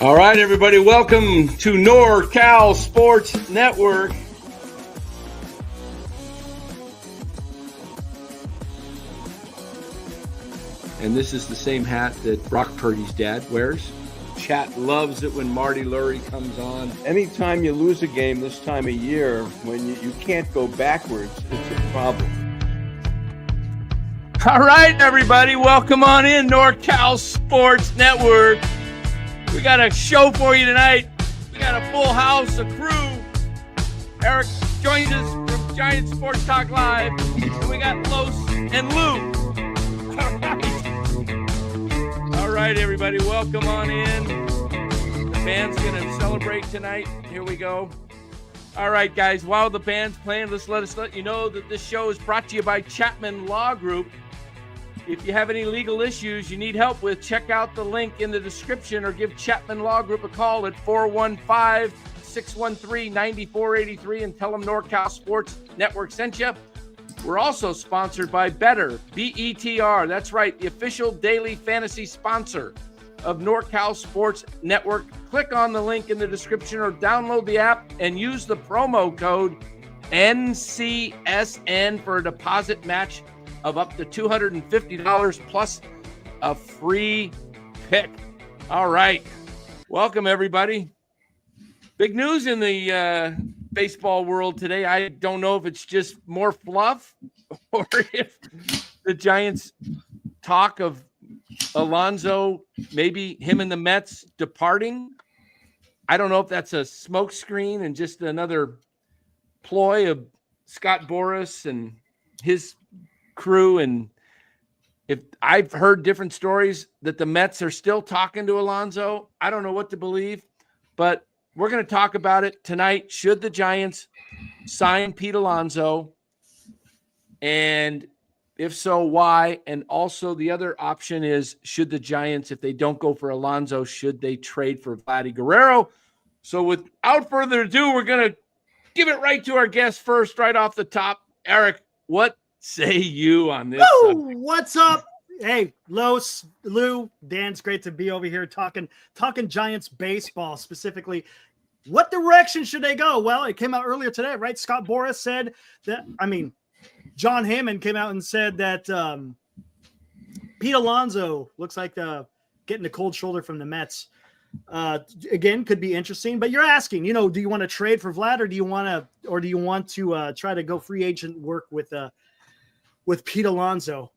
All right, everybody, welcome to NorCal Sports Network. And this is the same hat that Brock Purdy's dad wears. Chat loves it when Marty Lurie comes on. Anytime you lose a game this time of year, when you can't go backwards, it's a problem. All right, everybody, welcome on in, NorCal Sports Network. We got a show for you tonight. We got a full house, a crew. Eric joins us from Giant Sports Talk Live. And we got Los and Lou. All right, everybody, welcome on in. The band's going to celebrate tonight. Here we go. All right, guys, while the band's playing, let us let you know that this show is brought to you by Chapman Law Group. If you have any legal issues you need help with, check out the link in the description or give Chapman Law Group a call at 415-613-9483 and tell them NorCal Sports Network sent you. We're also sponsored by Better, B-E-T-R. That's right, the official daily fantasy sponsor of NorCal Sports Network. Click on the link in the description or download the app and use the promo code NCSN for a deposit match of up to $250 plus a free pick. All right. Welcome, everybody. Big news in the baseball world today. I don't know if it's just more fluff or if the Giants talk of Alonso, maybe him and the Mets departing. I don't know if that's a smokescreen and just another ploy of Scott Boras and his crew. And if I've heard different stories that the Mets are still talking to Alonso, I don't know what to believe, but we're going to talk about it tonight. Should the Giants sign Pete Alonso? And if so, why? And also the other option is, should the Giants, if they don't go for Alonso, should they trade for Vladdy Guerrero? So without further ado, we're going to give it right to our guest first, right off the top. Eric, what say you on this? What's up? Hey, Los, Lou, Dan, it's great to be over here talking Giants baseball specifically. What direction should they go? Well, it came out earlier today, right? Scott Boras said that, John Hammond came out and said that Pete Alonso looks like getting a cold shoulder from the Mets. Again, could be interesting, but you're asking, do you want to trade for Vlad or do you want to try to go free agent work with Pete Alonso?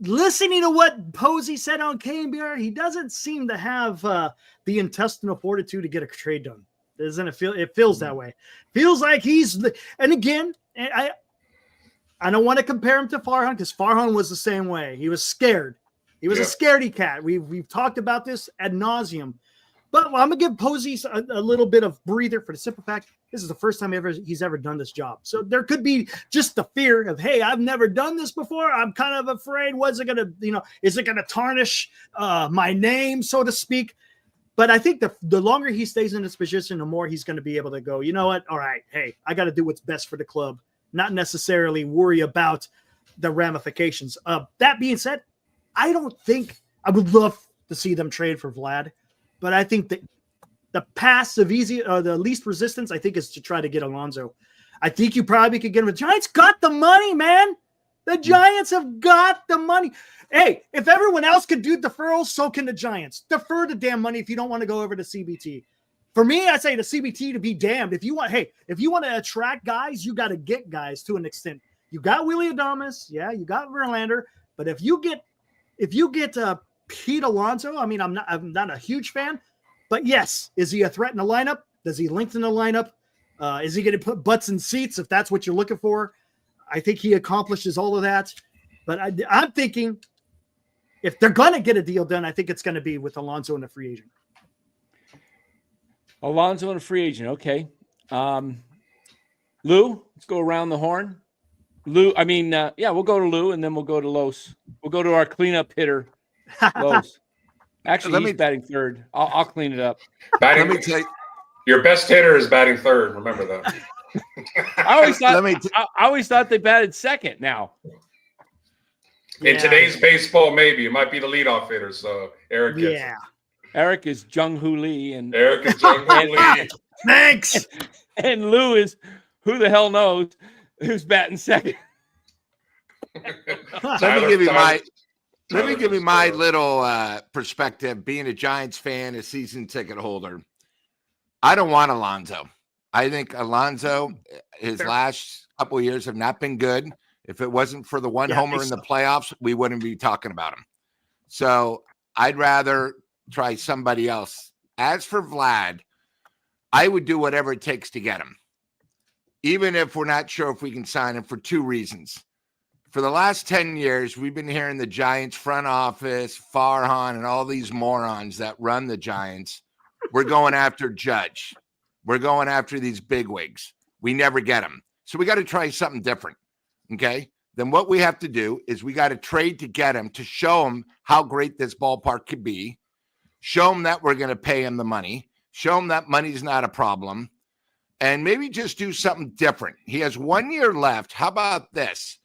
Listening to what Posey said on KBR, he doesn't seem to have the intestinal fortitude to get a trade done. Doesn't it feel? It feels that way. Feels like and again, I don't want to compare him to Farhan because Farhan was the same way. He was scared. He was a scaredy cat. We've talked about this ad nauseum. But I'm going to give Posey a little bit of breather for the simple fact this is the first time he's ever done this job. So there could be just the fear of, hey, I've never done this before. I'm kind of afraid. What's it going to, is it going to tarnish my name, so to speak? But I think the longer he stays in this position, the more he's going to be able to go, you know what? All right, hey, I got to do what's best for the club, not necessarily worry about the ramifications. That being said, I don't think I would love to see them trade for Vlad. But I think that the path of the least resistance, I think, is to try to get Alonso. I think you probably could get him. The Giants got the money, man. The Giants have got the money. Hey, if everyone else could do deferrals, so can the Giants. Defer the damn money if you don't want to go over to CBT. For me, I say the CBT to be damned. If you want to attract guys, you got to get guys to an extent. You got Willie Adames, you got Verlander, but if you get Pete Alonso, I'm not a huge fan, but yes, is he a threat in the lineup? Does he lengthen the lineup? Is he going to put butts in seats if that's what you're looking for? I think he accomplishes all of that, but I'm thinking if they're going to get a deal done, I think it's going to be with Alonso and a free agent. Alonso and a free agent, okay. Lou, let's go around the horn. Lou, we'll go to Lou and then we'll go to Los. We'll go to our cleanup hitter. Los. Actually, he's batting third. I'll clean it up. Let me tell you, your best hitter is batting third. Remember that. I always thought they batted second. Now, in today's baseball, maybe it might be the leadoff hitter. So Eric gets it. Eric is Jung Hoo Lee, and Eric is Jung Hoo Lee. Thanks. and Lou is who the hell knows who's batting second. Let me give you my Tyler, little perspective. Being a Giants fan, a season ticket holder, I don't want Alonso. I think Alonso, his last couple of years have not been good. If it wasn't for the one homer in the playoffs, we wouldn't be talking about him. So I'd rather try somebody else. As for Vlad, I would do whatever it takes to get him, even if we're not sure if we can sign him, for two reasons. For the last 10 years, we've been hearing the Giants front office, Farhan, and all these morons that run the Giants. We're going after Judge. We're going after these bigwigs. We never get them. So we got to try something different, okay? Then what we have to do is we got to trade to get him, to show him how great this ballpark could be, show him that we're going to pay him the money, show him that money's not a problem, and maybe just do something different. He has 1 year left. How about this?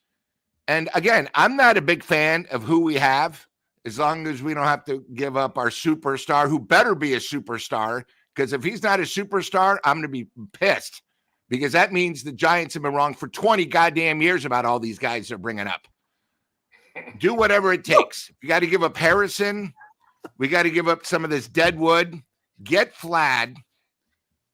And again, I'm not a big fan of who we have, as long as we don't have to give up our superstar, who better be a superstar, because if he's not a superstar, I'm going to be pissed, because that means the Giants have been wrong for 20 goddamn years about all these guys they're bringing up. Do whatever it takes. If you got to give up Harrison, we got to give up some of this dead wood. Get Vlad,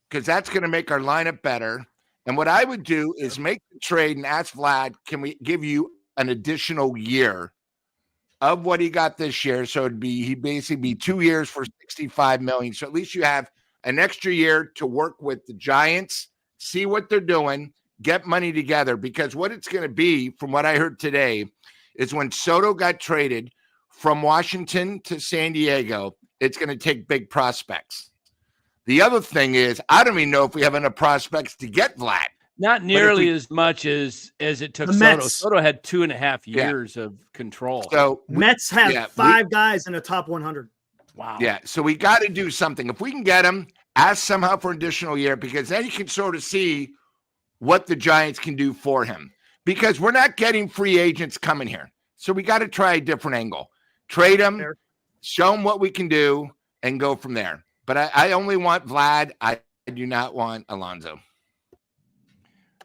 because that's going to make our lineup better. And what I would do is make the trade and ask Vlad, can we give you an additional year of what he got this year? So he'd basically be 2 years for $65 million. So at least you have an extra year to work with the Giants, see what they're doing, get money together. Because what it's going to be, from what I heard today, is when Soto got traded from Washington to San Diego, it's going to take big prospects. The other thing is, I don't even know if we have enough prospects to get Vlad. Not nearly as much as it took The Soto. Mets. Soto had 2.5 years of control. So Mets have five guys in the top 100. Wow. Yeah, so we got to do something. If we can get him, ask somehow for an additional year, because then you can sort of see what the Giants can do for him. Because we're not getting free agents coming here. So we got to try a different angle. Trade him, show him what we can do, and go from there. But I only want Vlad. I do not want Alonso.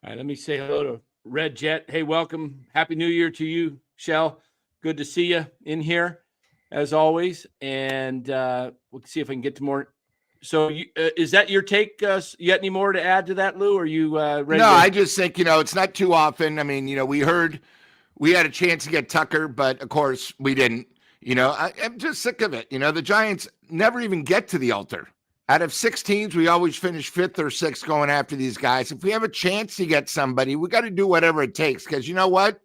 All right, let me say hello to Red Jet. Hey, welcome. Happy New Year to you, Shell. Good to see you in here, as always. And we'll see if I can get to more. So is that your take? You got any more to add to that, Lou? Or are you ready? No, I just think, it's not too often. I mean, we heard we had a chance to get Tucker, but of course we didn't. I'm just sick of it. The Giants never even get to the altar. Out of 6 teams, we always finish 5th or 6th going after these guys. If we have a chance to get somebody, we got to do whatever it takes. Because you know what?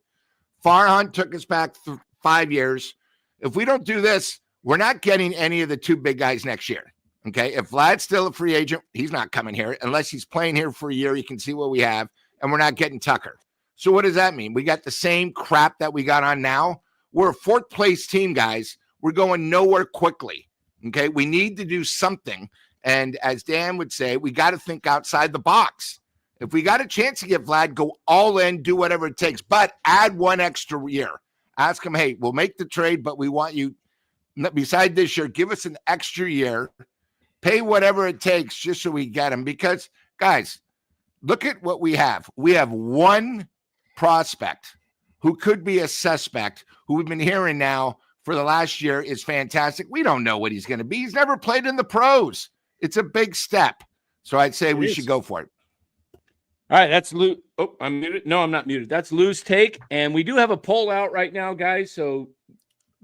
Farhan took us back 5 years. If we don't do this, we're not getting any of the 2 big guys next year. Okay? If Vlad's still a free agent, he's not coming here. Unless he's playing here for a year, you can see what we have. And we're not getting Tucker. So what does that mean? We got the same crap that we got on now. We're a 4th place team, guys. We're going nowhere quickly. Okay? We need to do something. And as Dan would say, we got to think outside the box. If we got a chance to get Vlad, go all in, do whatever it takes, but add 1 extra year. Ask him, hey, we'll make the trade, but we want you, beside this year, give us an extra year, pay whatever it takes just so we get him. Because, guys, look at what we have. We have 1 prospect who could be a suspect, who we've been hearing now for the last year is fantastic. We don't know what he's going to be. He's never played in the pros. It's a big step. So I'd say we should go for it. All right, that's Lou. Oh, I'm muted. No, I'm not muted. That's Lou's take. And we do have a poll out right now, guys. So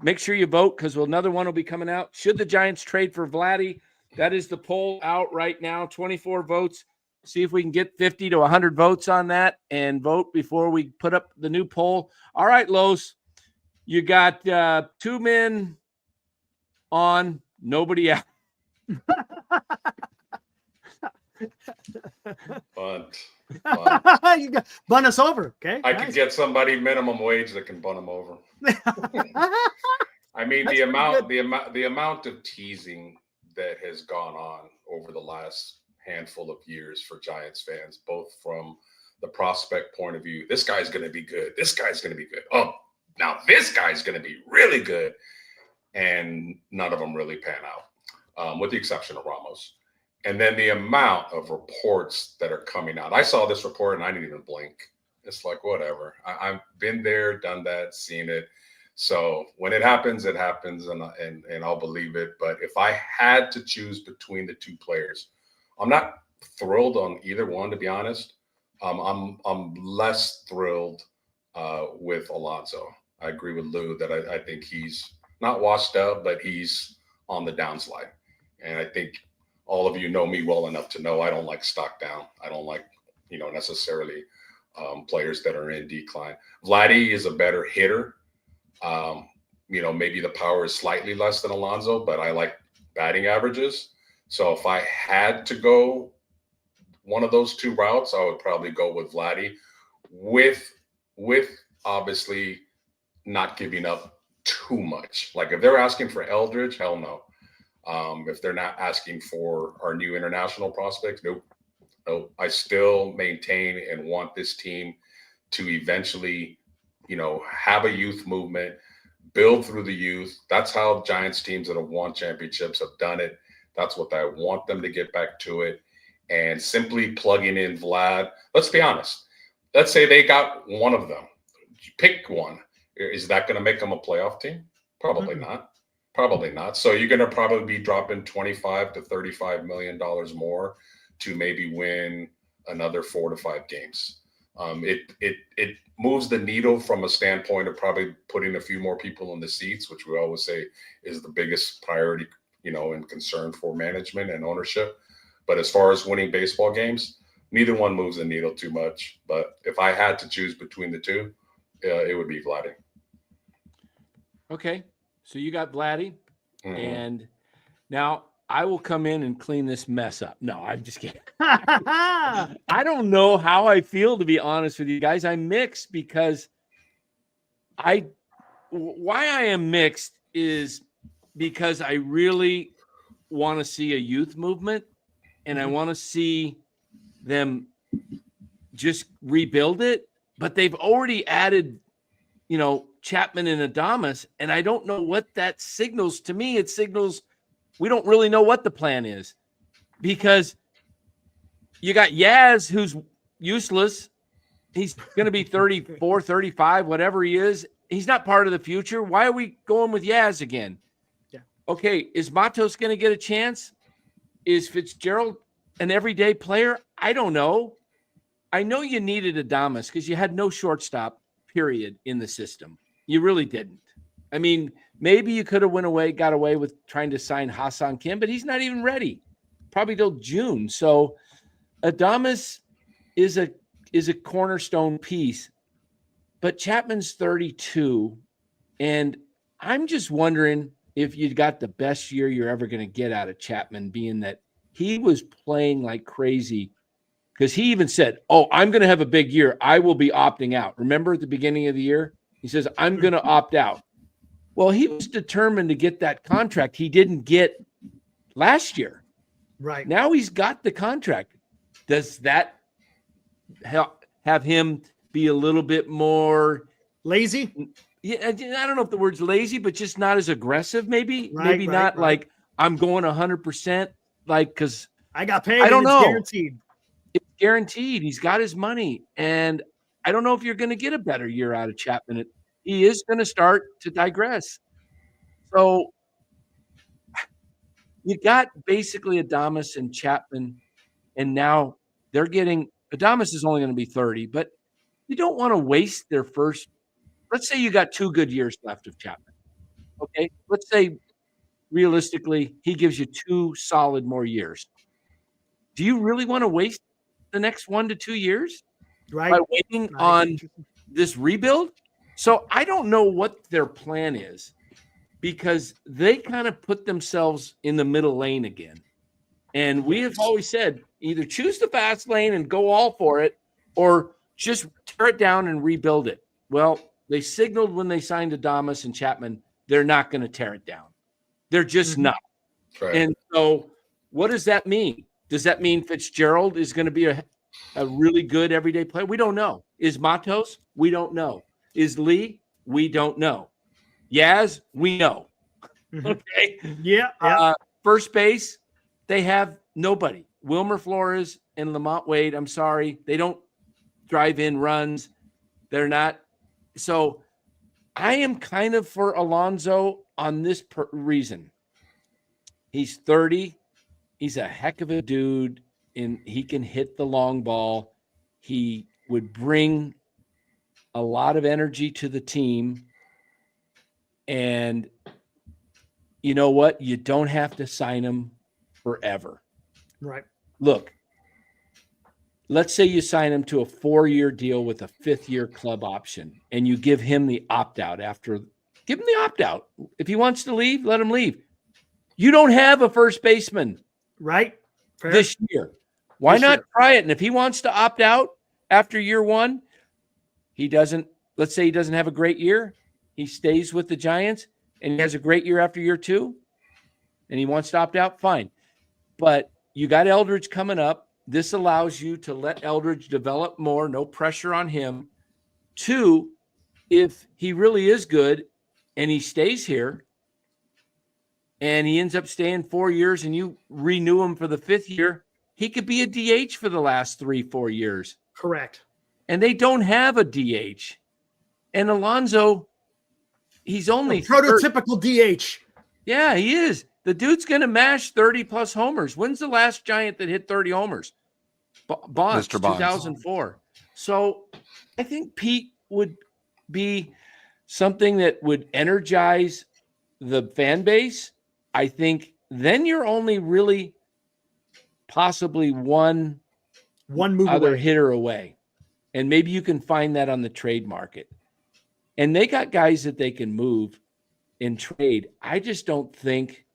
make sure you vote, because another one will be coming out. Should the Giants trade for Vladdy? That is the poll out right now. 24 votes. See if we can get 50 to 100 votes on that, and vote before we put up the new poll. All right, Los, you got 2 men on, nobody out. Bunt. You got bun us over, okay? I could get somebody minimum wage that can bunt them over. I mean, the amount of teasing that has gone on over the last handful of years for Giants fans, both from the prospect point of view. This guy's going to be good. This guy's going to be good. Oh, now this guy's going to be really good. And none of them really pan out. with the exception of Ramos. And then the amount of reports that are coming out. I saw this report and I didn't even blink. It's like, whatever. I've been there, done that, seen it. So when it happens, and I'll believe it. But if I had to choose between the two players, I'm not thrilled on either one, to be honest. I'm less thrilled with Alonso. I agree with Lou that I think he's not washed up, but he's on the downslide. And I think all of you know me well enough to know I don't like stock down. I don't like, necessarily players that are in decline. Vladdy is a better hitter. Maybe the power is slightly less than Alonso, but I like batting averages. So if I had to go one of those two routes, I would probably go with Vladdy with obviously not giving up too much. Like if they're asking for Eldridge, hell no. If they're not asking for our new international prospects, nope. I still maintain and want this team to eventually, have a youth movement, build through the youth. That's how Giants teams that have won championships have done it. That's what I want them to get back to it. And simply plugging in Vlad, let's be honest. Let's say they got one of them. Pick one. Is that going to make them a playoff team? Probably not. Probably not. So you're going to probably be dropping $25 to $35 million more to maybe win another 4 to 5 games. It moves the needle from a standpoint of probably putting a few more people in the seats, which we always say is the biggest priority, and concern for management and ownership. But as far as winning baseball games, neither one moves the needle too much. But if I had to choose between the two, it would be Vladdy. Okay. So you got Vladdy, and now I will come in and clean this mess up. No, I'm just kidding. I don't know how I feel, to be honest with you guys. I'm mixed because why I am mixed is because I really want to see a youth movement, and I want to see them just rebuild it. But they've already added, Chapman and Adames, and I don't know what that signals to me. It signals we don't really know what the plan is, because you got Yaz, who's useless. He's going to be 34, 35, whatever he is. He's not part of the future. Why are we going with Yaz again? Yeah. Okay, is Matos going to get a chance? Is Fitzgerald an everyday player? I don't know. I know you needed Adames because you had no shortstop, period, in the system. You really didn't. I mean, maybe you could have got away with trying to sign Hassan Kim, but he's not even ready, probably till June. So Adames is a cornerstone piece, but Chapman's 32, and I'm just wondering if you got the best year you're ever going to get out of Chapman, being that he was playing like crazy, because he even said, I'm going to have a big year. I will be opting out. Remember at the beginning of the year? He says, I'm going to opt out. Well, he was determined to get that contract he didn't get last year. Right. Now he's got the contract. Does that have him be a little bit more lazy? Yeah, I don't know if the word's lazy, but just not as aggressive, maybe. Right, not like I'm going 100%, like, because I got paid. I don't know. Guaranteed. It's guaranteed. He's got his money. And I don't know if you're going to get a better year out of Chapman. He is going to start to digress. So you got basically Adames and Chapman, and now they're getting – Adames is only going to be 30, but you don't want to waste their first – let's say you got 2 good years left of Chapman. Okay? Let's say realistically he gives you 2 solid more years. Do you really want to waste the next 1 to 2 years by waiting on this rebuild? So I don't know what their plan is, because they kind of put themselves in the middle lane again. And we have always said either choose the fast lane and go all for it, or just tear it down and rebuild it. Well, they signaled when they signed Adames and Chapman, they're not going to tear it down. They're just not. Right. And so what does that mean? Does that mean Fitzgerald is going to be a really good everyday player? We don't know. Is Matos? We don't know. Is Lee? We don't know. Yaz? We know. Okay. Yeah. first base, they have nobody. Wilmer Flores and Lamont Wade, I'm sorry, they don't drive in runs. They're not. So I am kind of for Alonso on this reason. He's 30. He's a heck of a dude, and he can hit the long ball. He would bring a lot of energy to the team. And you know what? You don't have to sign him forever. Right. Look, let's say you sign him to a 4-year deal with a 5th-year club option, and you give him the opt-out after. Give him the opt-out. If he wants to leave, let him leave. You don't have a first baseman Right. Fair. this year. Why This not year. try it? And if he wants to opt out after year 1, let's say he doesn't have a great year. He stays with the Giants and he has a great year after year 2 and he wants to opt out, fine. But you got Eldridge coming up. This allows you to let Eldridge develop more, no pressure on him. 2, if he really is good and he stays here and he ends up staying 4 years and you renew him for the 5th year, he could be a DH for the last 3-4 years. Correct. And they don't have a DH. And Alonso, he's only Prototypical DH. Yeah, he is. The dude's going to mash 30-plus homers. When's the last Giant that hit 30 homers? Bonds, Mr. Bonds. 2004. So I think Pete would be something that would energize the fan base. I think then you're only really possibly one move other away. hitter away. And maybe you can find that on the trade market. And they got guys that they can move and trade. I just don't think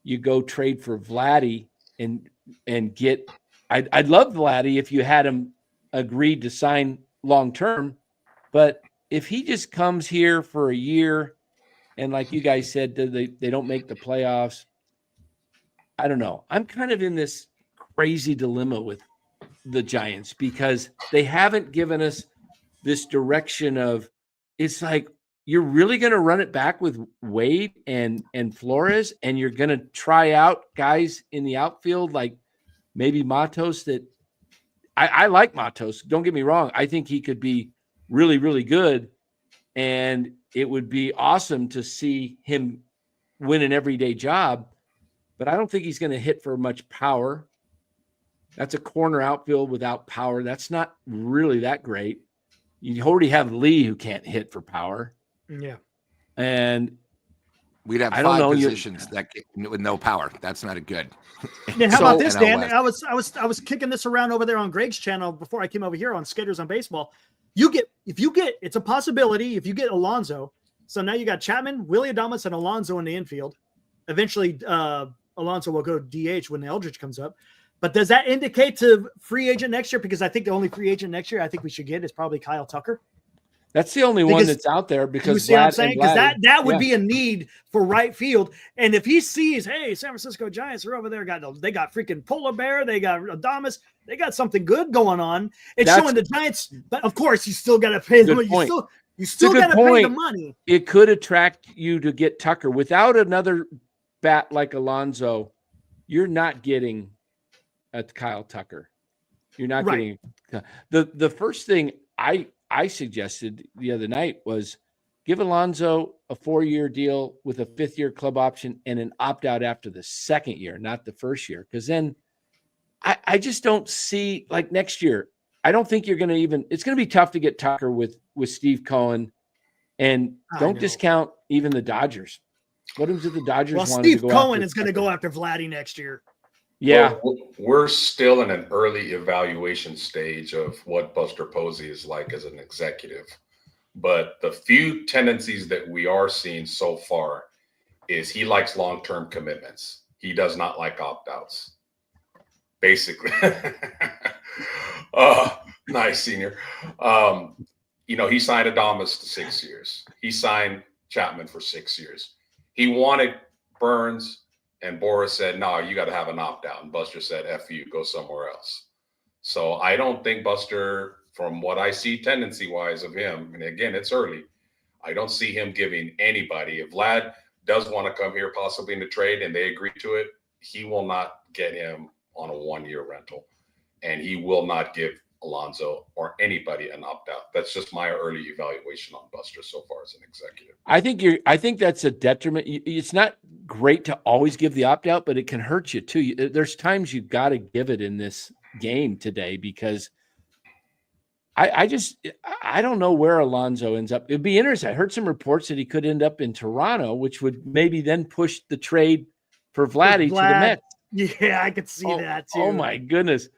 you go trade for Vladdy and get – I'd love Vladdy if you had him agreed to sign long-term. But if he just comes here for a year and like you guys said, they don't make the playoffs, I don't know. I'm kind of in this crazy dilemma with the Giants because they haven't given us this direction of it's like you're really going to run it back with Wade and Flores, and you're going to try out guys in the outfield like maybe Matos that I like Matos. Don't get me wrong. I think he could be really, really good, and it would be awesome to see him win an everyday job, but I don't think he's going to hit for much power. That's a corner outfield without power. That's not really that great. You already have Lee who can't hit for power. Yeah. And we'd have I don't 5 know, positions with no power. That's not a good. And how about this, NL Dan? West. I was kicking this around over there on Greg's channel before I came over here on Skaters on Baseball. It's a possibility if you get Alonso. So now you got Chapman, Willie Adames, and Alonso in the infield. Eventually, Alonso will go DH when Eldridge comes up. But does that indicate to free agent next year? Because I think the only free agent next year I think we should get is probably Kyle Tucker. that's the only one that's out there because you see what I'm Vlad saying? and Because Vladdy- that would be a need for right field. And if he sees, hey, San Francisco Giants are over there, they got freaking Polar Bear, they got Adames, they got something good going on. It's That's- showing the Giants, but of course you still got to pay them. Good point. You still good got to pay the point. money. it could attract you to get Tucker. Without another bat like Alonso, you're not getting a Kyle Tucker. You're not Right. getting the first thing I suggested the other night was give Alonso a 4-year deal with a 5th-year club option and an opt-out after the 2nd year, not the 1st year. Because then I just don't see, like next year, I don't think you're going to even – it's going to be tough to get Tucker with Steve Cohen. And I don't know. discount even the Dodgers. What if the Dodgers Well, wanted Steve to go Cohen after is going to Tucker? go after Vladdy next year. Yeah. Well, we're still in an early evaluation stage of what Buster Posey is like as an executive. But the few tendencies that we are seeing so far is he likes long-term commitments. He does not like opt-outs. Basically. Nice, senior. He signed Adames to 6 years. He signed Chapman for 6 years. He wanted Burns, and Boris said, no, you got to have an opt-out. And Buster said, F you, go somewhere else. So I don't think Buster, from what I see tendency-wise of him, and again, it's early, I don't see him giving anybody. If Vlad does want to come here possibly in the trade and they agree to it, he will not get him on a 1-year rental, and he will not give Alonso or anybody an opt-out. That's just my early evaluation on Buster so far as an executive. I think that's a detriment. It's not great to always give the opt-out, but it can hurt you too. There's times you've got to give it in this game today, because I don't know where Alonso ends up. It'd be interesting. I heard some reports that he could end up in Toronto, which would maybe then push the trade for Vladdy to the Mets. Yeah, I could see that too. Oh my goodness.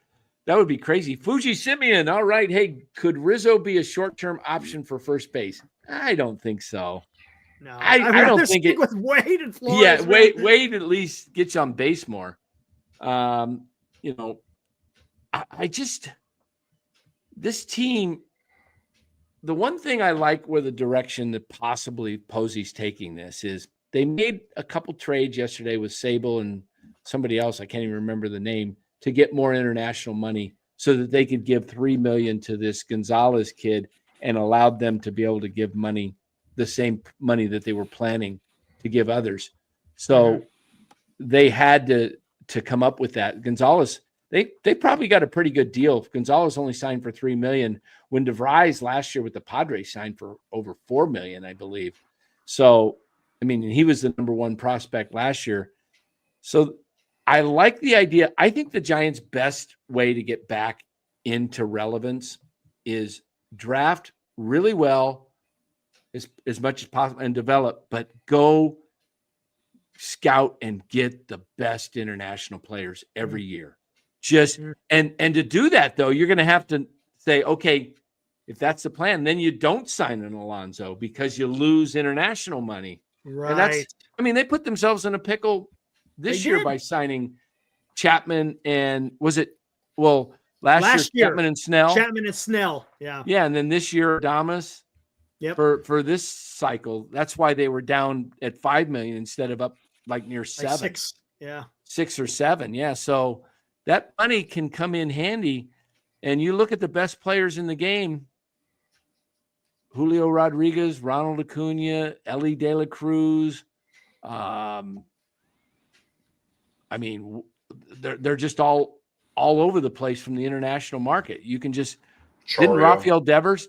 That would be crazy. Fuji Simeon. All right. Hey, could Rizzo be a short-term option for first base? I don't think so. No, I don't think it with Wade and Flores. Yeah, Wade at least gets on base more. You know, I just, this team, the one thing I like where the direction that possibly Posey's taking this is they made a couple trades yesterday with Sable and somebody else, I can't even remember the name, to get more international money so that they could give $3 million to this Gonzalez kid and allowed them to be able to give money, the same money that they were planning to give others. So they had to come up with that. Gonzalez, they probably got a pretty good deal. Gonzalez only signed for $3 million when DeVries last year with the Padres signed for over $4 million, I believe. So, I mean, he was the number one prospect last year. So I like the idea. I think the Giants' best way to get back into relevance is draft really well as much as possible and develop, but go scout and get the best international players every year. Just and to do that, though, you're going to have to say, okay, if that's the plan, then you don't sign an Alonso because you lose international money. Right. And that's, I mean, they put themselves in a pickle this year by signing Chapman and last year Chapman and Snell. Yeah. Yeah. And then this year, Adames. Yep. For this cycle, that's why they were down at $5 million instead of up like near $7. Like 6. Yeah. 6 or 7. Yeah. So that money can come in handy. And you look at the best players in the game, Julio Rodriguez, Ronald Acuna, Ellie De La Cruz. I mean, they're just all over the place from the international market. You can just didn't Devers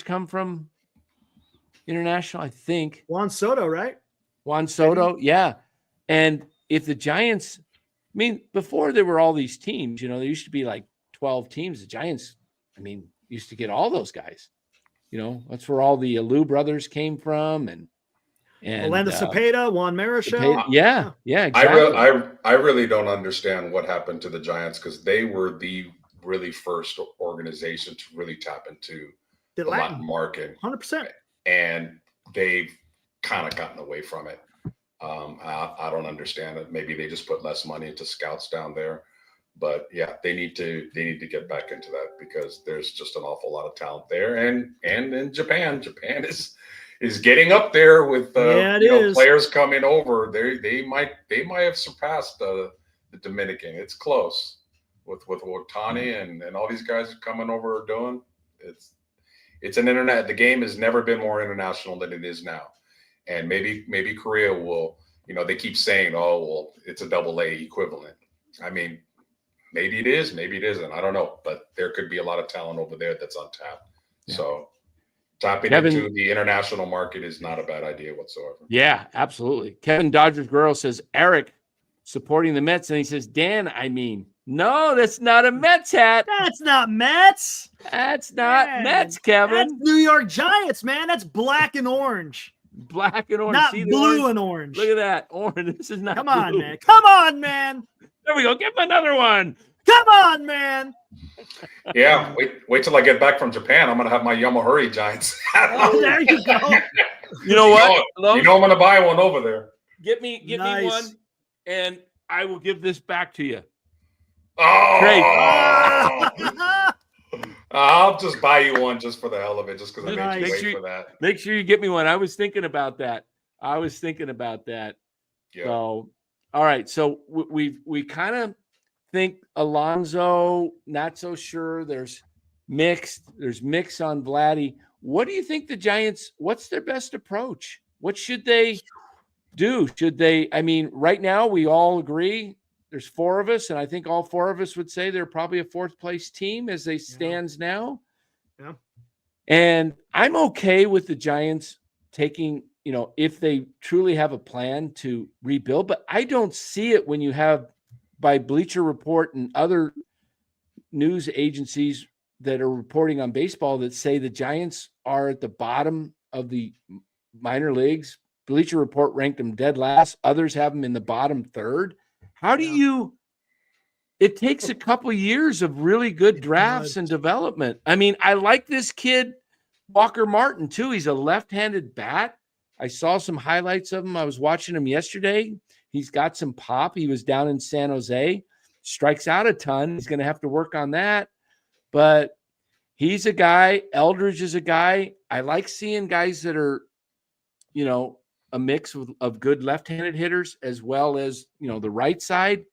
come from international? I think Juan Soto, right? Juan Soto, yeah. And if the Giants, I mean, before there were all these teams, you know, there used to be like 12 teams. The Giants, I mean, used to get all those guys. You know, that's where all the Alou brothers came from, and Orlando Cepeda, Juan Marichal. Yeah, exactly. I really don't understand what happened to the Giants, because they were the really first organization to really tap into the Latin market. 100%. And they've kind of gotten away from it. I don't understand it. Maybe they just put less money into scouts down there. But yeah, they need to get back into that, because there's just an awful lot of talent there. And in Japan is getting up there with players coming over. They might have surpassed the Dominican. It's close with Otani and all these guys coming over are doing. It's an internet. The game has never been more international than it is now. And maybe Korea will, they keep saying, oh, well, it's a AA equivalent. I mean, maybe it is, maybe it isn't. I don't know. But there could be a lot of talent over there that's untapped. Yeah. So tapping into the international market is not a bad idea whatsoever. Yeah, absolutely. Kevin Dodgers Guerrero says, Eric supporting the Mets. And he says, Dan, I mean, no, that's not a Mets hat. That's not Mets. That's not Mets, Kevin. That's New York Giants, man. That's black and orange. Black and orange. Not See blue and orange. Look at that. Orange. This is not Come blue. on, man. Come on, man. There we go. Give him another one. Come on, man. Yeah, wait till I get back from Japan. I'm going to have my Yomiuri Giants. Oh, there you go. You know what? I'm going to buy one over there. Get me one, and I will give this back to you. Oh, great. I'll just buy you one just for the hell of it, just because I made you wait for that. Make sure you get me one. I was thinking about that. Yeah. So, all right. So we kind of think Alonso, not so sure. There's mix on Vladdy. What do you think the Giants, what's their best approach? What should they do? I mean, right now we all agree There's 4 of us, and I think all 4 of us would say they're probably a 4th place team as they stands now. Yeah. And I'm okay with the Giants taking, if they truly have a plan to rebuild, but I don't see it when you have, by Bleacher Report and other news agencies that are reporting on baseball, that say the Giants are at the bottom of the minor leagues. Bleacher Report ranked them dead last. Others have them in the bottom 3rd. How do it takes a couple years of really good drafts and development. I mean, I like this kid, Walker Martin, too. He's a left-handed bat. I saw some highlights of him. I was watching him yesterday. He's got some pop. He was down in San Jose, strikes out a ton. He's going to have to work on that. But he's a guy. Eldridge is a guy. I like seeing guys that are, a mix of good left-handed hitters as well as, the right side.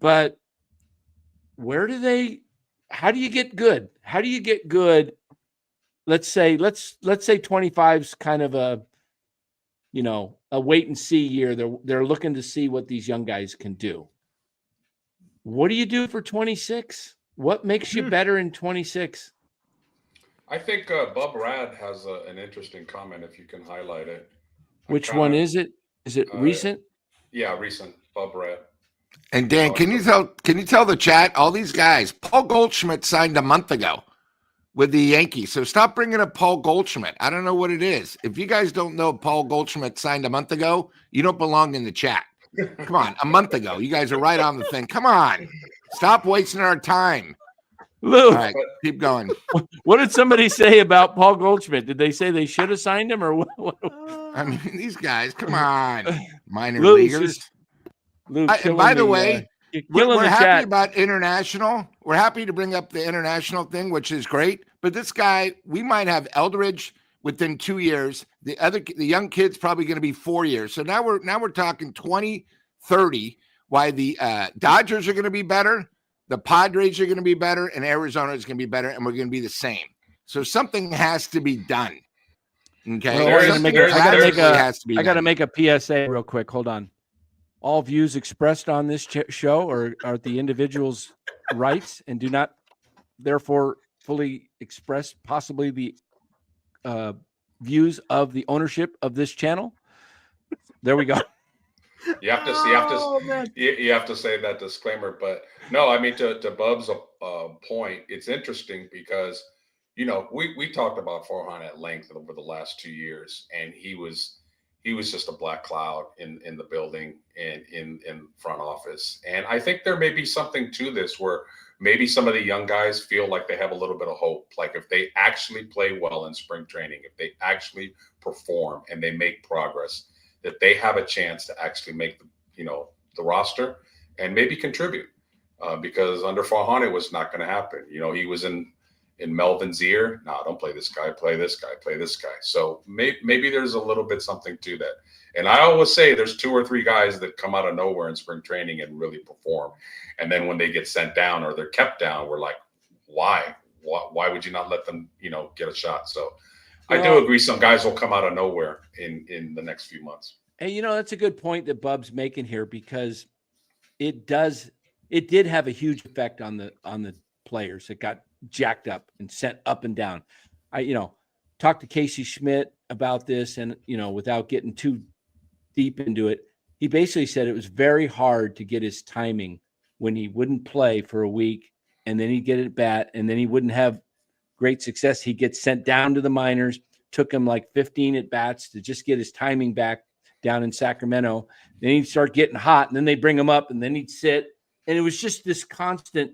But how do you get good? How do you get good? Let's say 25's kind of a wait and see year. They're looking to see what these young guys can do. What do you do for 26? What makes you better in 26? I think Bub Rad has an interesting comment, if you can highlight it. Which one is it? Is it recent? Yeah, recent. Bub Rad. And Dan, can you tell the chat, all these guys, Paul Goldschmidt signed a month ago with the Yankees. So stop bringing up Paul Goldschmidt. I don't know what it is. If you guys don't know Paul Goldschmidt signed a month ago, you don't belong in the chat. Come on, a month ago. You guys are right on the thing. Come on. Stop wasting our time. Lou, all right, keep going. What did somebody say about Paul Goldschmidt? Did they say they should have signed him, or what? I mean, these guys, come on. Minor Lou, leaguers. And by the way, we're happy about international. We're happy to bring up the international thing, which is great. But this guy, we might have Eldridge within 2 years. The young kid's probably going to be 4 years. So now we're talking 2030. Why the Dodgers are going to be better, the Padres are going to be better, and Arizona is going to be better, and we're going to be the same. So something has to be done. Okay, well, I got to make a PSA real quick. Hold on. All views expressed on this show are at the individual's rights and do not, therefore, fully express possibly the views of the ownership of this channel. There we go. You have to say that disclaimer. But no, I mean, to Bub's point, it's interesting because we talked about Farhan at length over the last 2 years, and he was just a black cloud in the building and in front office. And I think there may be something to this where maybe some of the young guys feel like they have a little bit of hope. Like if they actually play well in spring training, if they actually perform and they make progress, that they have a chance to actually make the roster and maybe contribute. Because under Farhan, it was not going to happen. He was in Melvin's ear. No, don't play this guy, play this guy, play this guy. So maybe there's a little bit something to that. And I always say there's 2 or 3 guys that come out of nowhere in spring training and really perform. And then when they get sent down or they're kept down, we're like, why? Why would you not let them, get a shot? So I do agree some guys will come out of nowhere in the next few months. And, that's a good point that Bub's making here, because it did have a huge effect on the players that got jacked up and sent up and down. I talked to Casey Schmidt about this, and without getting too deep into it, he basically said it was very hard to get his timing when he wouldn't play for a week and then he'd get at bat and then he wouldn't have great success. He'd get sent down to the minors. Took him like 15 at bats to just get his timing back down in Sacramento. Then he'd start getting hot, and then they'd bring him up, and then he'd sit. And it was just this constant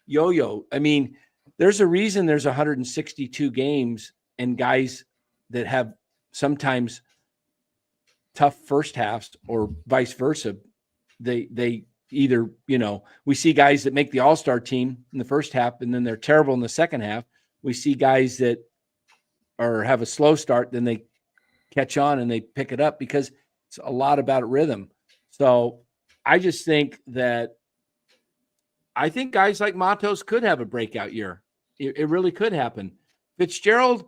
yo-yo. I mean, there's a reason there's 162 games, and guys that have sometimes tough first halves or vice versa, they either, we see guys that make the all-star team in the first half and then they're terrible in the second half. We see guys that have a slow start, then they catch on and they pick it up, because it's a lot about rhythm. So I just think that guys like Matos could have a breakout year. It really could happen. Fitzgerald,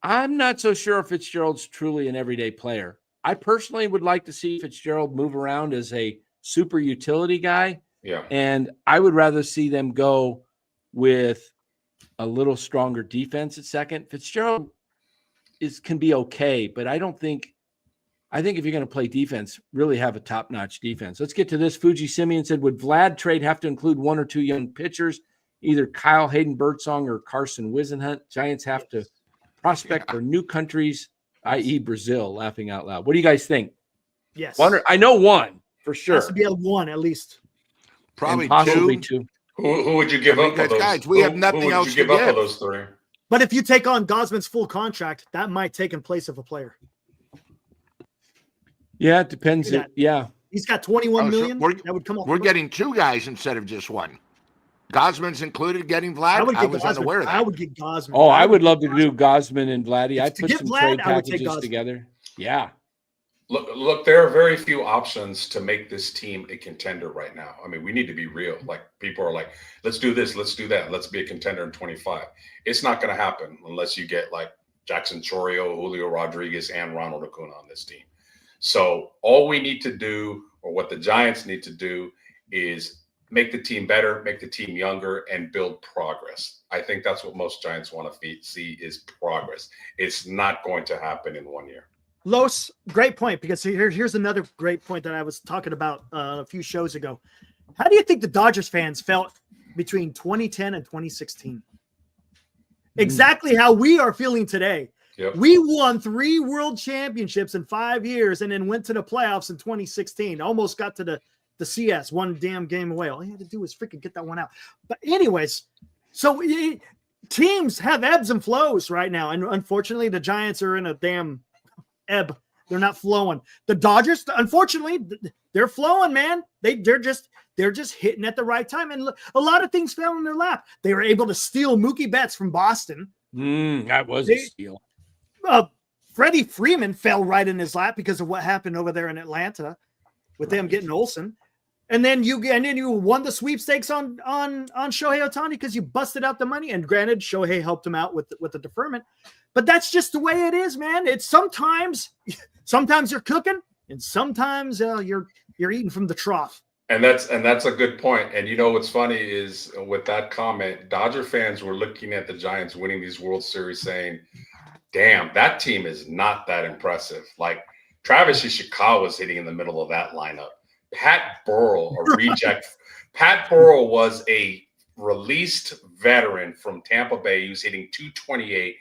I'm not so sure if Fitzgerald's truly an everyday player. I personally would like to see Fitzgerald move around as a super utility guy. Yeah. And I would rather see them go with a little stronger defense at second. Fitzgerald can be okay, but I think if you're going to play defense, really have a top-notch defense. Let's get to this. Fuji Simeon said, would Vlad trade have to include one or two young pitchers, either Kyle Hayden Birdsong or Carson Wisenhunt? Giants have to prospect for new countries, i.e. Brazil, laughing out loud. What do you guys think? Yes. I know one for sure. Has to be a one at least. Probably and possibly two. Who would you give up for those? Guys, we have nothing else to give up for those three? But if you take on Gosman's full contract, that might take in place of a player. Yeah, it depends. Yeah. He's got 21 million. That would come off. We're getting two guys instead of just one. Gosman's included getting Vlad. I was unaware of that. I would get Gosman. Oh, I would love to do Gosman and Vladdy. I'd put some trade packages together. Yeah. Look, there are very few options to make this team a contender right now. I mean, we need to be real. Like, people are like, let's do this, let's do that, let's be a contender in 25. It's not going to happen unless you get like Jackson Chorio, Julio Rodriguez, and Ronald Acuna on this team. So all we need to do, or what the Giants need to do, is make the team better, make the team younger, and build progress. I think that's what most Giants want to see is progress. It's not going to happen in 1 year. Los, great point, because here's another great point that I was talking about a few shows ago. How do you think the Dodgers fans felt between 2010 and 2016? Exactly how we are feeling today. Yep. We won 3 world championships in 5 years and then went to the playoffs in 2016. Almost got to the CS, one damn game away. All you had to do was freaking get that one out. But anyways, so teams have ebbs and flows right now. And unfortunately, the Giants are in a damn ebb. They're not flowing. The Dodgers, unfortunately, they're flowing, man. They're just hitting at the right time. And a lot of things fell in their lap. They were able to steal Mookie Betts from Boston. That was a steal. Freddie Freeman fell right in his lap because of what happened over there in Atlanta with them getting Olsen. And then you won the sweepstakes on Shohei Ohtani because you busted out the money. And granted, Shohei helped him out with the deferment. But that's just the way it is, man. It's sometimes you're cooking, and sometimes you're eating from the trough. And that's a good point. And you know what's funny is with that comment, Dodger fans were looking at the Giants winning these World Series saying, damn, that team is not that impressive. Like, Travis Ishikawa's hitting in the middle of that lineup. Pat Burrell, a reject. Pat Burrell was a released veteran from Tampa Bay. He was hitting 228.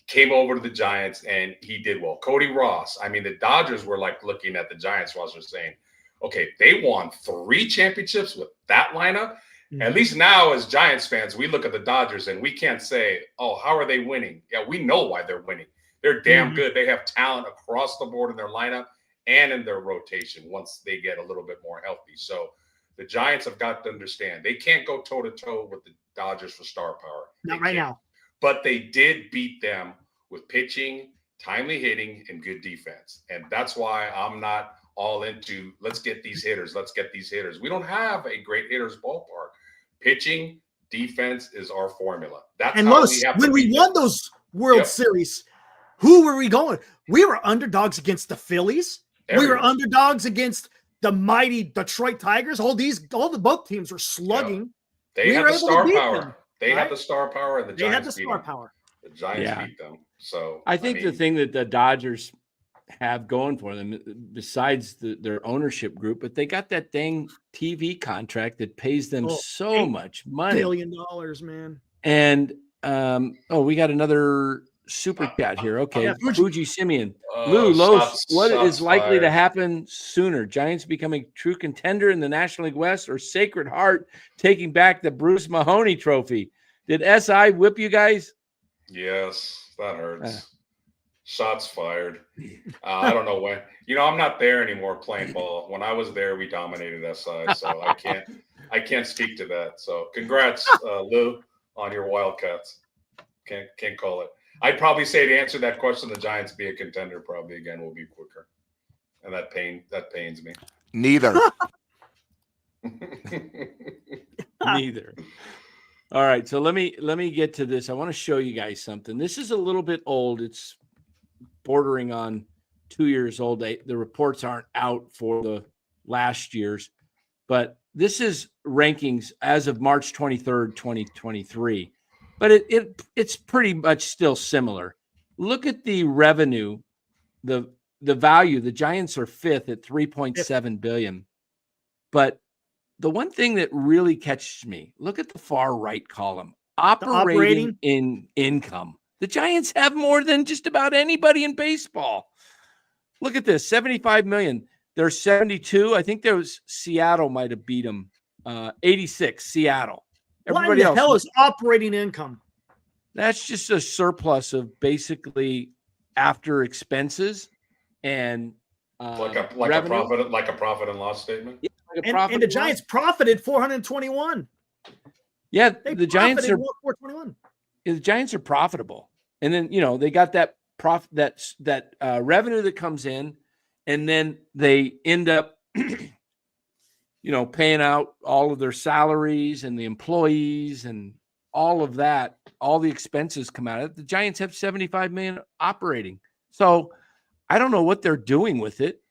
Came over to the Giants and he did well. Cody Ross. I mean, the Dodgers were like looking at the Giants while they're saying, okay, they won 3 championships with that lineup. Mm-hmm. At least now, as Giants fans, we look at the Dodgers and we can't say, oh, how are they winning? Yeah, we know why they're winning. They're damn good. They have talent across the board in their lineup and in their rotation once they get a little bit more healthy. So the Giants have got to understand they can't go toe-to-toe with the Dodgers for star power. Not right now. But they did beat them with pitching, timely hitting, and good defense. And that's why I'm not all into let's get these hitters. We don't have a great hitters ballpark. Pitching, defense is our formula. That's and how most, we have when we won those World Series, who were we going? We were underdogs against the Phillies. We were underdogs against the mighty Detroit Tigers. Both teams were slugging. Yeah. They had the star power. They had the star power, and the Giants had the star power. The Giants beat them. So I think the thing that the Dodgers have going for them, besides their ownership group, but they got that dang TV contract that pays them so much money, $1 billion, man. And we got another super chat here. Okay, Fuji Simeon, Lou Los, what is likely to happen sooner? Giants becoming true contender in the National League West, or Sacred Heart taking back the Bruce Mahoney Trophy? Did SI whip you guys? Yes, that hurts. Shots fired. I don't know when. I'm not there anymore playing ball. When I was there, we dominated SI, so I can't speak to that. So congrats, Lou, on your Wildcats. Can't call it. I'd probably say to answer that question, the Giants be a contender probably again will be quicker, and that pains me. Neither. Neither. All right, so let me get to this. I want to show you guys something. This is a little bit old. It's bordering on 2 years old. The reports aren't out for the last year's, but this is rankings as of March 23rd, 2023. But it's pretty much still similar. Look at the revenue, the value. The Giants are fifth at $3.7 billion. But the one thing that really catches me, look at the far right column, operating in income. The Giants have more than just about anybody in baseball. Look at this, $75 million. There's 72. I think there was Seattle might have beat them. 86, Seattle. Everybody else. What the hell is operating income? That's just a surplus of basically after expenses and like a profit and loss statement. Yeah, and the Giants profited 421. Yeah, the Giants are 421. The Giants are profitable, and then they got that revenue that comes in, and then they end up paying out all of their salaries and the employees and all of that. All the expenses come out of it. The Giants have $75 million operating. So I don't know what they're doing with it.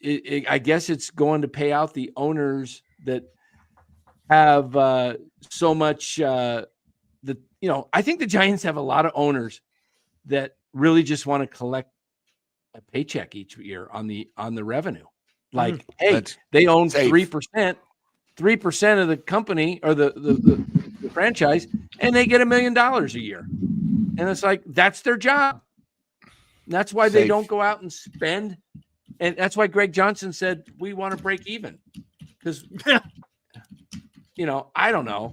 I guess it's going to pay out the owners that have so much. I think the Giants have a lot of owners that really just want to collect a paycheck each year on the revenue. Like, hey, they own 3%, 3% of the company or the franchise, and they get $1 million a year. And it's like, that's their job. That's why they don't go out and spend. And that's why Greg Johnson said, we want to break even. Because, I don't know.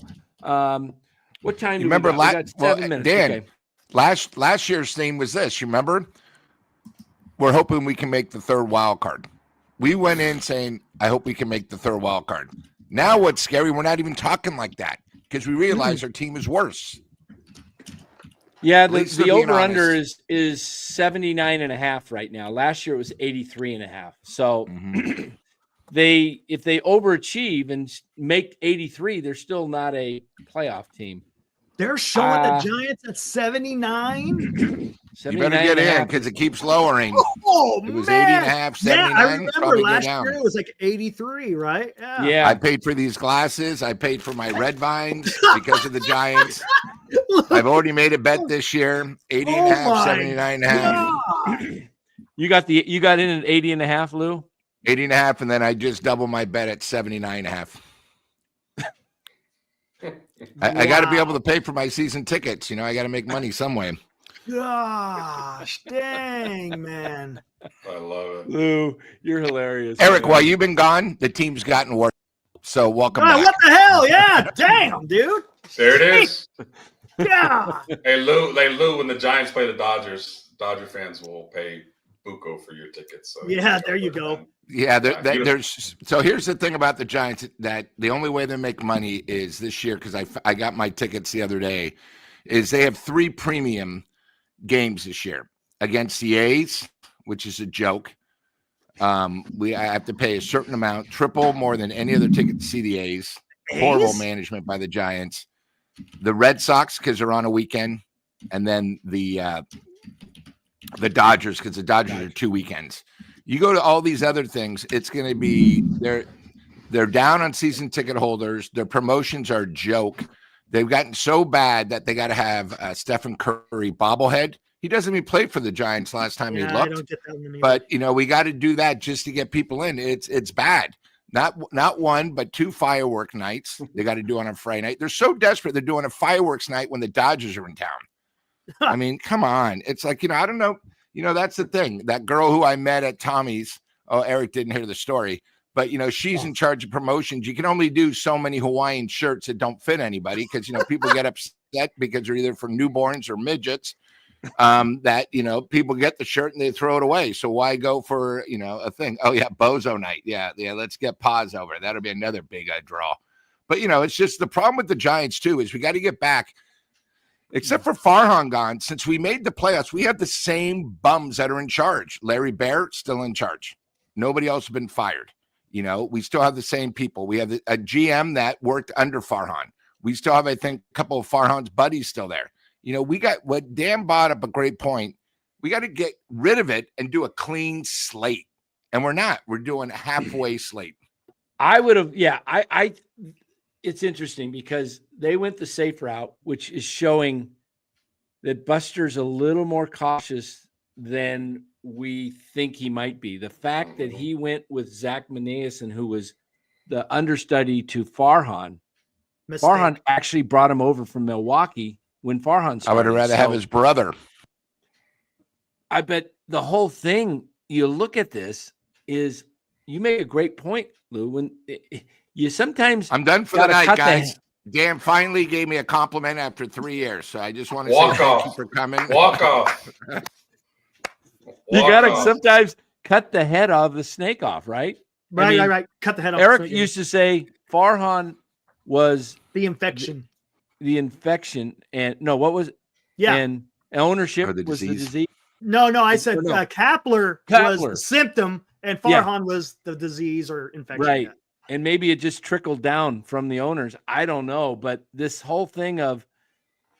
What time do you remember? We got 7 minutes. Dan, okay. Last year's theme was this. You remember? We're hoping we can make the third wild card. We went in saying, I hope we can make the third wild card. Now what's scary, we're not even talking like that because we realize our team is worse. Yeah, the over-under is 79.5 right now. Last year it was 83.5. So if they overachieve and make 83, they're still not a playoff team. They're showing the Giants at 79. You better get in because it keeps lowering. Oh, it was man. 80.5, 79. Yeah, I remember last year it was like 83, right? Yeah. I paid for these glasses. I paid for my red vines because of the Giants. I've already made a bet this year. 80.5, 79.5. You got in at 80.5, Lou? 80.5, and then I just doubled my bet at 79.5. I got to be able to pay for my season tickets. I got to make money some way. Gosh, dang, man. I love it. Lou, you're hilarious. Eric, man. while you've been gone, the team's gotten worse. So welcome back. What the hell? Yeah, damn, dude. There it is. Yeah. Hey, Lou, when the Giants play the Dodgers, Dodger fans will pay buco for your tickets. So yeah, there you go. Yeah, so here's the thing about the Giants, that the only way they make money is this year, because I got my tickets the other day, is they have 3 premium games this year against the A's, which is a joke. I have to pay a certain amount, triple more than any other ticket to see the A's. Horrible management by the Giants. The Red Sox, because they're on a weekend, and then the Dodgers, because the Dodgers are 2 weekends. You go to all these other things, it's going to be they're down on season ticket holders. Their promotions are a joke. They've gotten so bad that they got to have Stephen Curry bobblehead. He doesn't even play for the Giants last time he looked. I don't get that one either. But we got to do that just to get people in. It's bad. Not one, but 2 firework nights they got to do on a Friday night. They're so desperate. They're doing a fireworks night when the Dodgers are in town. I mean, come on. It's like, I don't know. That's the thing. That girl who I met at Tommy's, Eric didn't hear the story, but, she's in charge of promotions. You can only do so many Hawaiian shirts that don't fit anybody because, people get upset because they're either for newborns or midgets, that, people get the shirt and they throw it away. So why go for, a thing? Oh, yeah, Bozo night. Yeah, let's get Paz over. That'll be another big draw. But, it's just the problem with the Giants, too, is we got to get back. Except for Farhan gone, since we made the playoffs, we have the same bums that are in charge. Larry Baer still in charge. Nobody else has been fired. We still have the same people. We have a GM that worked under Farhan. We still have, I think, a couple of Farhan's buddies still there. We got what Dan brought up a great point. We got to get rid of it and do a clean slate. And we're not. We're doing a halfway slate. I would have, yeah. I it's interesting because they went the safe route, which is showing that Buster's a little more cautious than we think he might be. The fact that he went with Zach Meneason, who was the understudy to Farhan. Mistake. Farhan actually brought him over from Milwaukee when Farhan started. I would have rather have his brother. I bet the whole thing, you look at this, is you make a great point, Lou. When you sometimes I'm done for the night, guys. Dan finally gave me a compliment after 3 years, so I just want to say thank you for coming. Walk off. You got to sometimes cut the head of the snake off, right? Right. Cut the head off. Eric used to say Farhan was the infection. The infection, and no, what was? Yeah, and ownership was the disease. No, I said Kapler was the symptom, and Farhan was the disease or infection. Right. And maybe it just trickled down from the owners. I don't know. But this whole thing of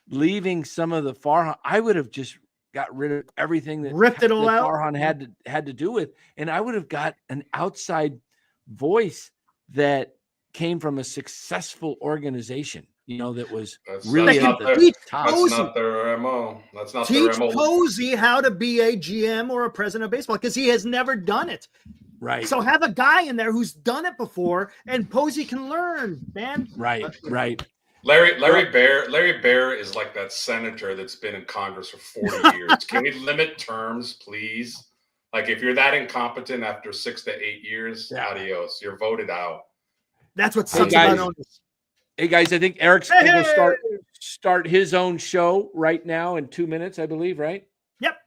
leaving some of the Farhan, I would have just got rid of everything that ripped it all out. Farhan had to do with. And I would have got an outside voice that came from a successful organization, that was really at the top. That's not their MO. That's not their MO. Teach Posey how to be a GM or a president of baseball because he has never done it. Right. So have a guy in there who's done it before, and Posey can learn, man. Right. Larry Baer is like that senator that's been in Congress for 40 years. Can we limit terms, please? Like if you're that incompetent after 6 to 8 years, adios. You're voted out. That's what sucks about owners. Hey guys, I think Eric's going to start his own show right now in 2 minutes, I believe, right? Yep.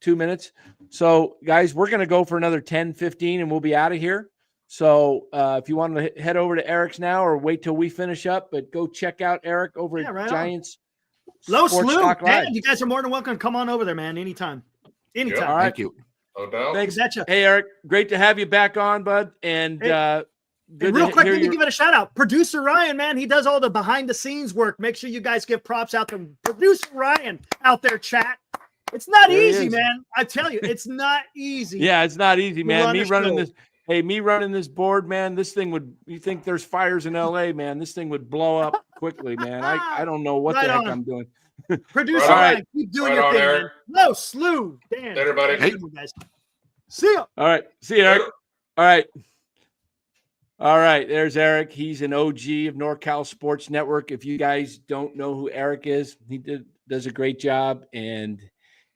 2 minutes. So guys, we're going to go for another 10, 15 and we'll be out of here. So if you want to head over to Eric's now or wait till we finish up, but go check out Eric over at Giants. Los Lou, man, you guys are more than welcome to come on over there, man. Anytime. Yep. All right. Thank you. No doubt. Thanks. Hey, Eric, great to have you back on, bud. And real quick, let me give it a shout out. Producer Ryan, man, he does all the behind the scenes work. Make sure you guys give props out to producer Ryan out there, chat. It's not easy, man. I tell you, it's not easy. Yeah, it's not easy, man. Me running this board, man, this thing you think there's fires in LA, man. This thing would blow up quickly, man. I don't know what the heck I'm doing. Producer Ryan, keep doing your thing, man. No, Slew, Dan. Everybody. Hey. Guys. See ya. All right. See you, Eric. All right. There's Eric. He's an OG of NorCal Sports Network. If you guys don't know who Eric is, he does a great job, and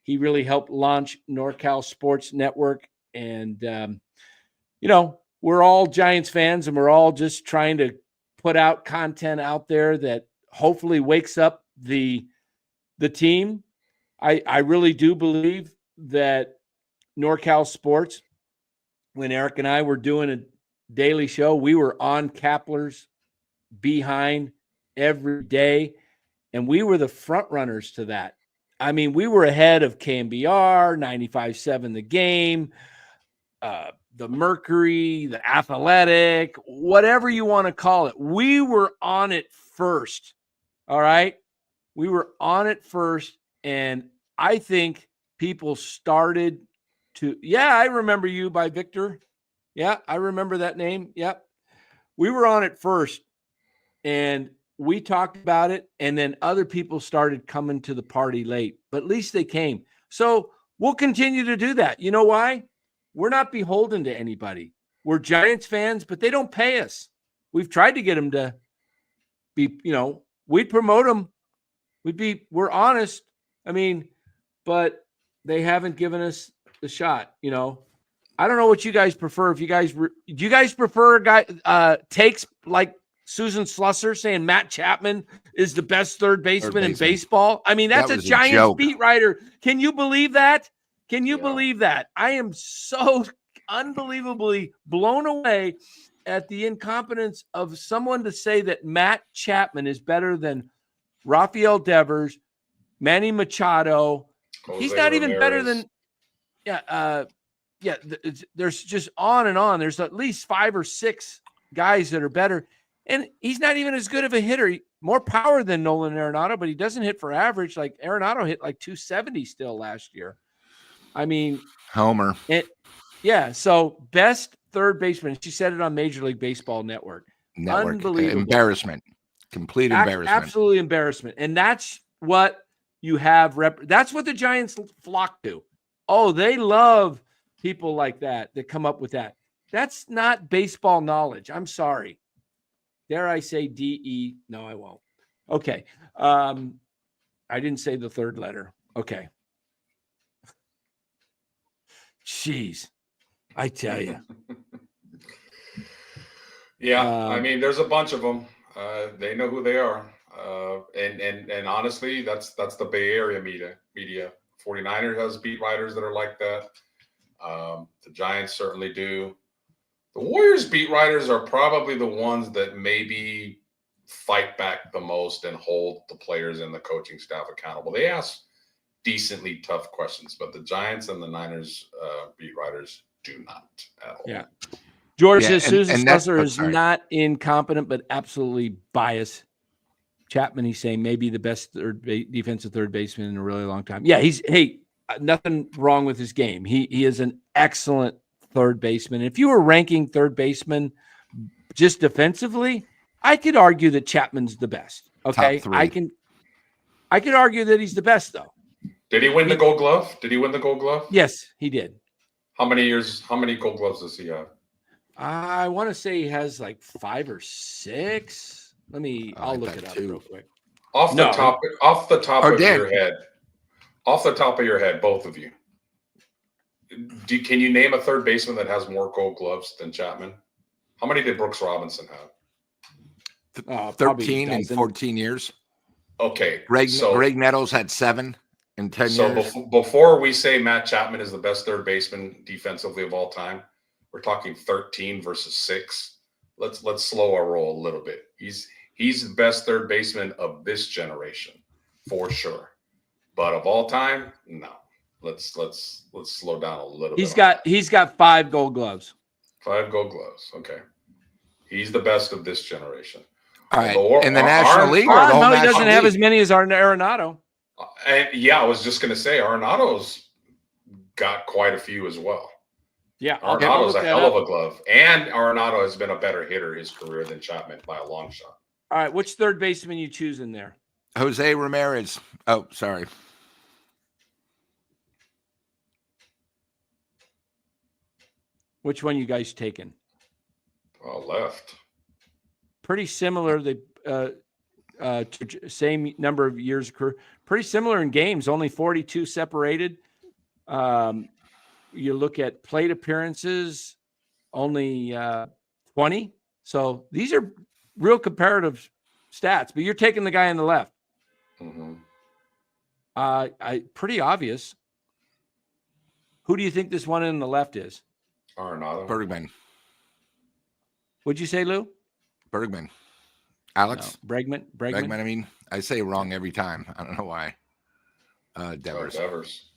he really helped launch NorCal Sports Network. And, we're all Giants fans, and we're all just trying to put out content out there that hopefully wakes up the team. I really do believe that NorCal Sports, when Eric and I were doing a daily show, we were on Kapler's behind every day, and we were the front runners to that. I mean, we were ahead of KMBR, 95.7 The Game, the Mercury, the Athletic, whatever you want to call it. We were on it first. All right. We were on it first. And I think people started to, I remember You by Victor. Yeah, I remember that name. Yep. We were on it first. And we talked about it. And then other people started coming to the party late, but at least they came. So we'll continue to do that. You know why? We're not beholden to anybody. We're Giants fans, but they don't pay us. We've tried to get them to be, we'd promote them. We're honest. I mean, but they haven't given us the shot, I don't know what you guys prefer. If you guys, do you guys prefer a guy takes like Susan Slusser saying Matt Chapman is the best third baseman in baseball? I mean, that's a Giants beat writer. Can you believe that? Can you believe that? I am so unbelievably blown away at the incompetence of someone to say that Matt Chapman is better than Rafael Devers, Manny Machado. He's not even better than, there's just on and on. There's at least 5 or 6 guys that are better. And he's not even as good of a hitter. More power than Nolan Arenado, but he doesn't hit for average. Like Arenado hit like 270 still last year. I mean, Homer. So best third baseman. She said it on Major League Baseball Network. Unbelievable. Embarrassment. Complete embarrassment. Absolutely embarrassment. And that's what you have. That's what the Giants flock to. Oh, they love people like that come up with that. That's not baseball knowledge. I'm sorry. Dare I say DE? No, I won't. Okay. I didn't say the third letter. Okay. Jeez. I tell you. Yeah, I mean, there's a bunch of them. They know who they are. And honestly, that's the Bay Area media. 49ers has beat writers that are like that. The Giants certainly do. The Warriors beat writers are probably the ones that maybe fight back the most and hold the players and the coaching staff accountable. They ask decently tough questions, but the Giants and the Niners beat writers do not at all. Yeah. George says Susan Slusser is not incompetent, but absolutely biased. Chapman, he's saying maybe the best defensive third baseman in a really long time. Yeah, nothing wrong with his game. He is an excellent third baseman. If you were ranking third baseman just defensively, I could argue that Chapman's the best. Okay, I could argue that he's the best though. Did he win the Gold Glove? Did he win the Gold Glove? Yes, he did. How many Gold Gloves does he have? I want to say he has like 5 or 6. I'll look it up real quick. Off the top of your head, both of you. Can you name a third baseman that has more Gold Gloves than Chapman? How many did Brooks Robinson have? 13 in 14 years. Okay. Greg Nettles had 7 in 10 years. So before we say Matt Chapman is the best third baseman defensively of all time, we're talking 13 versus 6. Let's slow our roll a little bit. He's the best third baseman of this generation, for sure. But of all time, no. Let's slow down a little bit. He's got 5 Gold Gloves. 5 Gold Gloves. Okay. He's the best of this generation. All right. In the National League, or the whole he doesn't National have League? as many as Arenado. And I was just going to say Arenado's got quite a few as well. Yeah, Arenado's a hell of a glove, and Arenado has been a better hitter his career than Chapman by a long shot. All right, which third baseman you choose in there? Jose Ramirez. Oh, sorry. Which one you guys taking? Left. Pretty similar. Same number of years of career. Pretty similar in games. Only 42 separated. You look at plate appearances, only 20. So these are real comparative stats. But you're taking the guy on the left. Mm-hmm. Pretty obvious. Who do you think this one on the left is? Arenado. Bergman. What'd you say, Lou? Bergman. Alex? No. Bregman. I mean, I say wrong every time. I don't know why. Devers. Devers.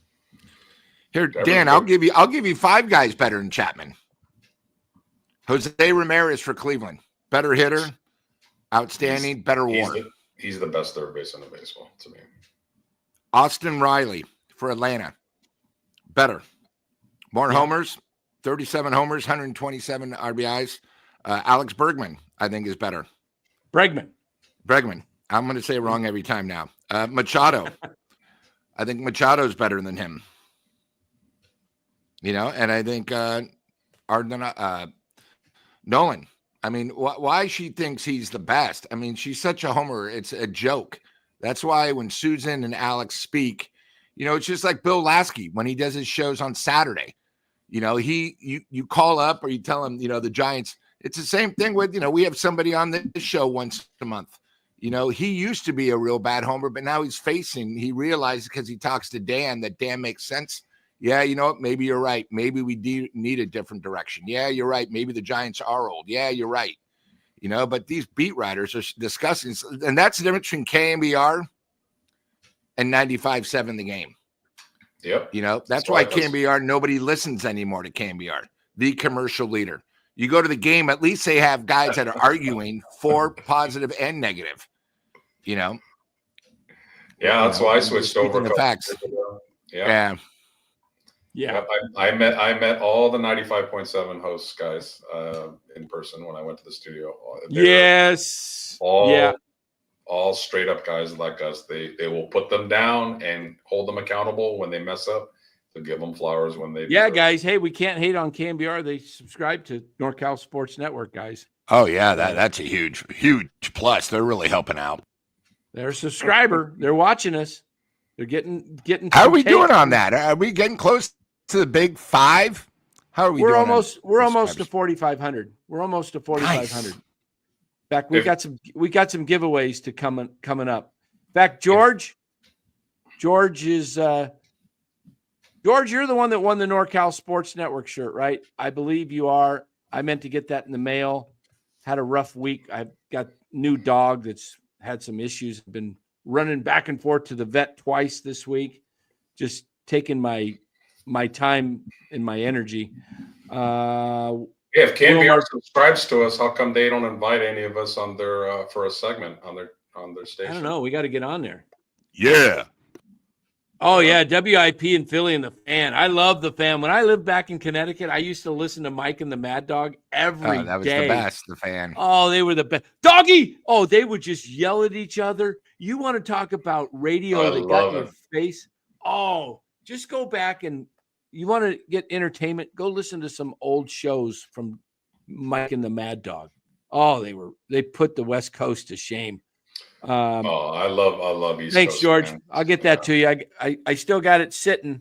Here, Dan, I'll give you 5 guys better than Chapman. Jose Ramirez for Cleveland. Better hitter, outstanding, better WAR. He's the best third baseman in baseball to me. Austin Riley for Atlanta. Better. More homers, 37 homers, 127 RBIs. Alex Bergman, I think, is better. Bregman. I'm going to say it wrong every time now. Machado. I think Machado's better than him. And I think Nolan. I mean, why she thinks he's the best. I mean, she's such a homer. It's a joke. That's why when Susan and Alex speak, it's just like Bill Lasky when he does his shows on Saturday. You call up or you tell him, the Giants. It's the same thing with, we have somebody on this show once a month. He used to be a real bad homer, but now he realizes because he talks to Dan that Dan makes sense. Yeah, you know what? Maybe you're right. Maybe we need a different direction. Yeah, you're right. Maybe the Giants are old. Yeah, you're right. But these beat writers are discussing, and that's the difference between KMBR and 95.7 The Game. Yep. That's why KMBR, nobody listens anymore to KMBR, the commercial leader. You go to The Game, at least they have guys that are arguing for positive and negative, Yeah, that's why I switched over. The facts. Yeah. Yeah. Yep, I met all the 95.7 hosts guys in person when I went to the studio. Yes. All straight up guys like us. They will put them down and hold them accountable when they mess up. To give them flowers when they Yeah, deserve. guys. Hey, we can't hate on KMBR. They subscribe to NorCal Sports Network, guys. Oh yeah, that's a huge plus. They're really helping out. They're a subscriber. They're watching us. They're getting. How are we doing on that? Are we getting close to the big 5? How are we doing? We're almost to 4,500. We're almost to 4,500. In fact, we got some giveaways to coming up. In fact, George is George, you're the one that won the NorCal Sports Network shirt, right? I believe you are. I meant to get that in the mail. Had a rough week. I've got new dog that's had some issues. Been running back and forth to the vet twice this week. Just taking my time and my energy. If KMBR subscribes to us, how come they don't invite any of us on their for a segment on their station? I don't know. We got to get on there. Yeah. Oh yeah, WIP and Philly and the Fan. I love the Fan. When I lived back in Connecticut, I used to listen to Mike and the Mad Dog every day. That was the best. The Fan. Oh, they were the best. Doggy. Oh, they would just yell at each other. You want to talk about radio that got in your face? Oh, just go back and you want to get entertainment? Go listen to some old shows from Mike and the Mad Dog. Oh, they put the West Coast to shame. I love East thanks, Coast, George. man. I'll get that to you. I still got it sitting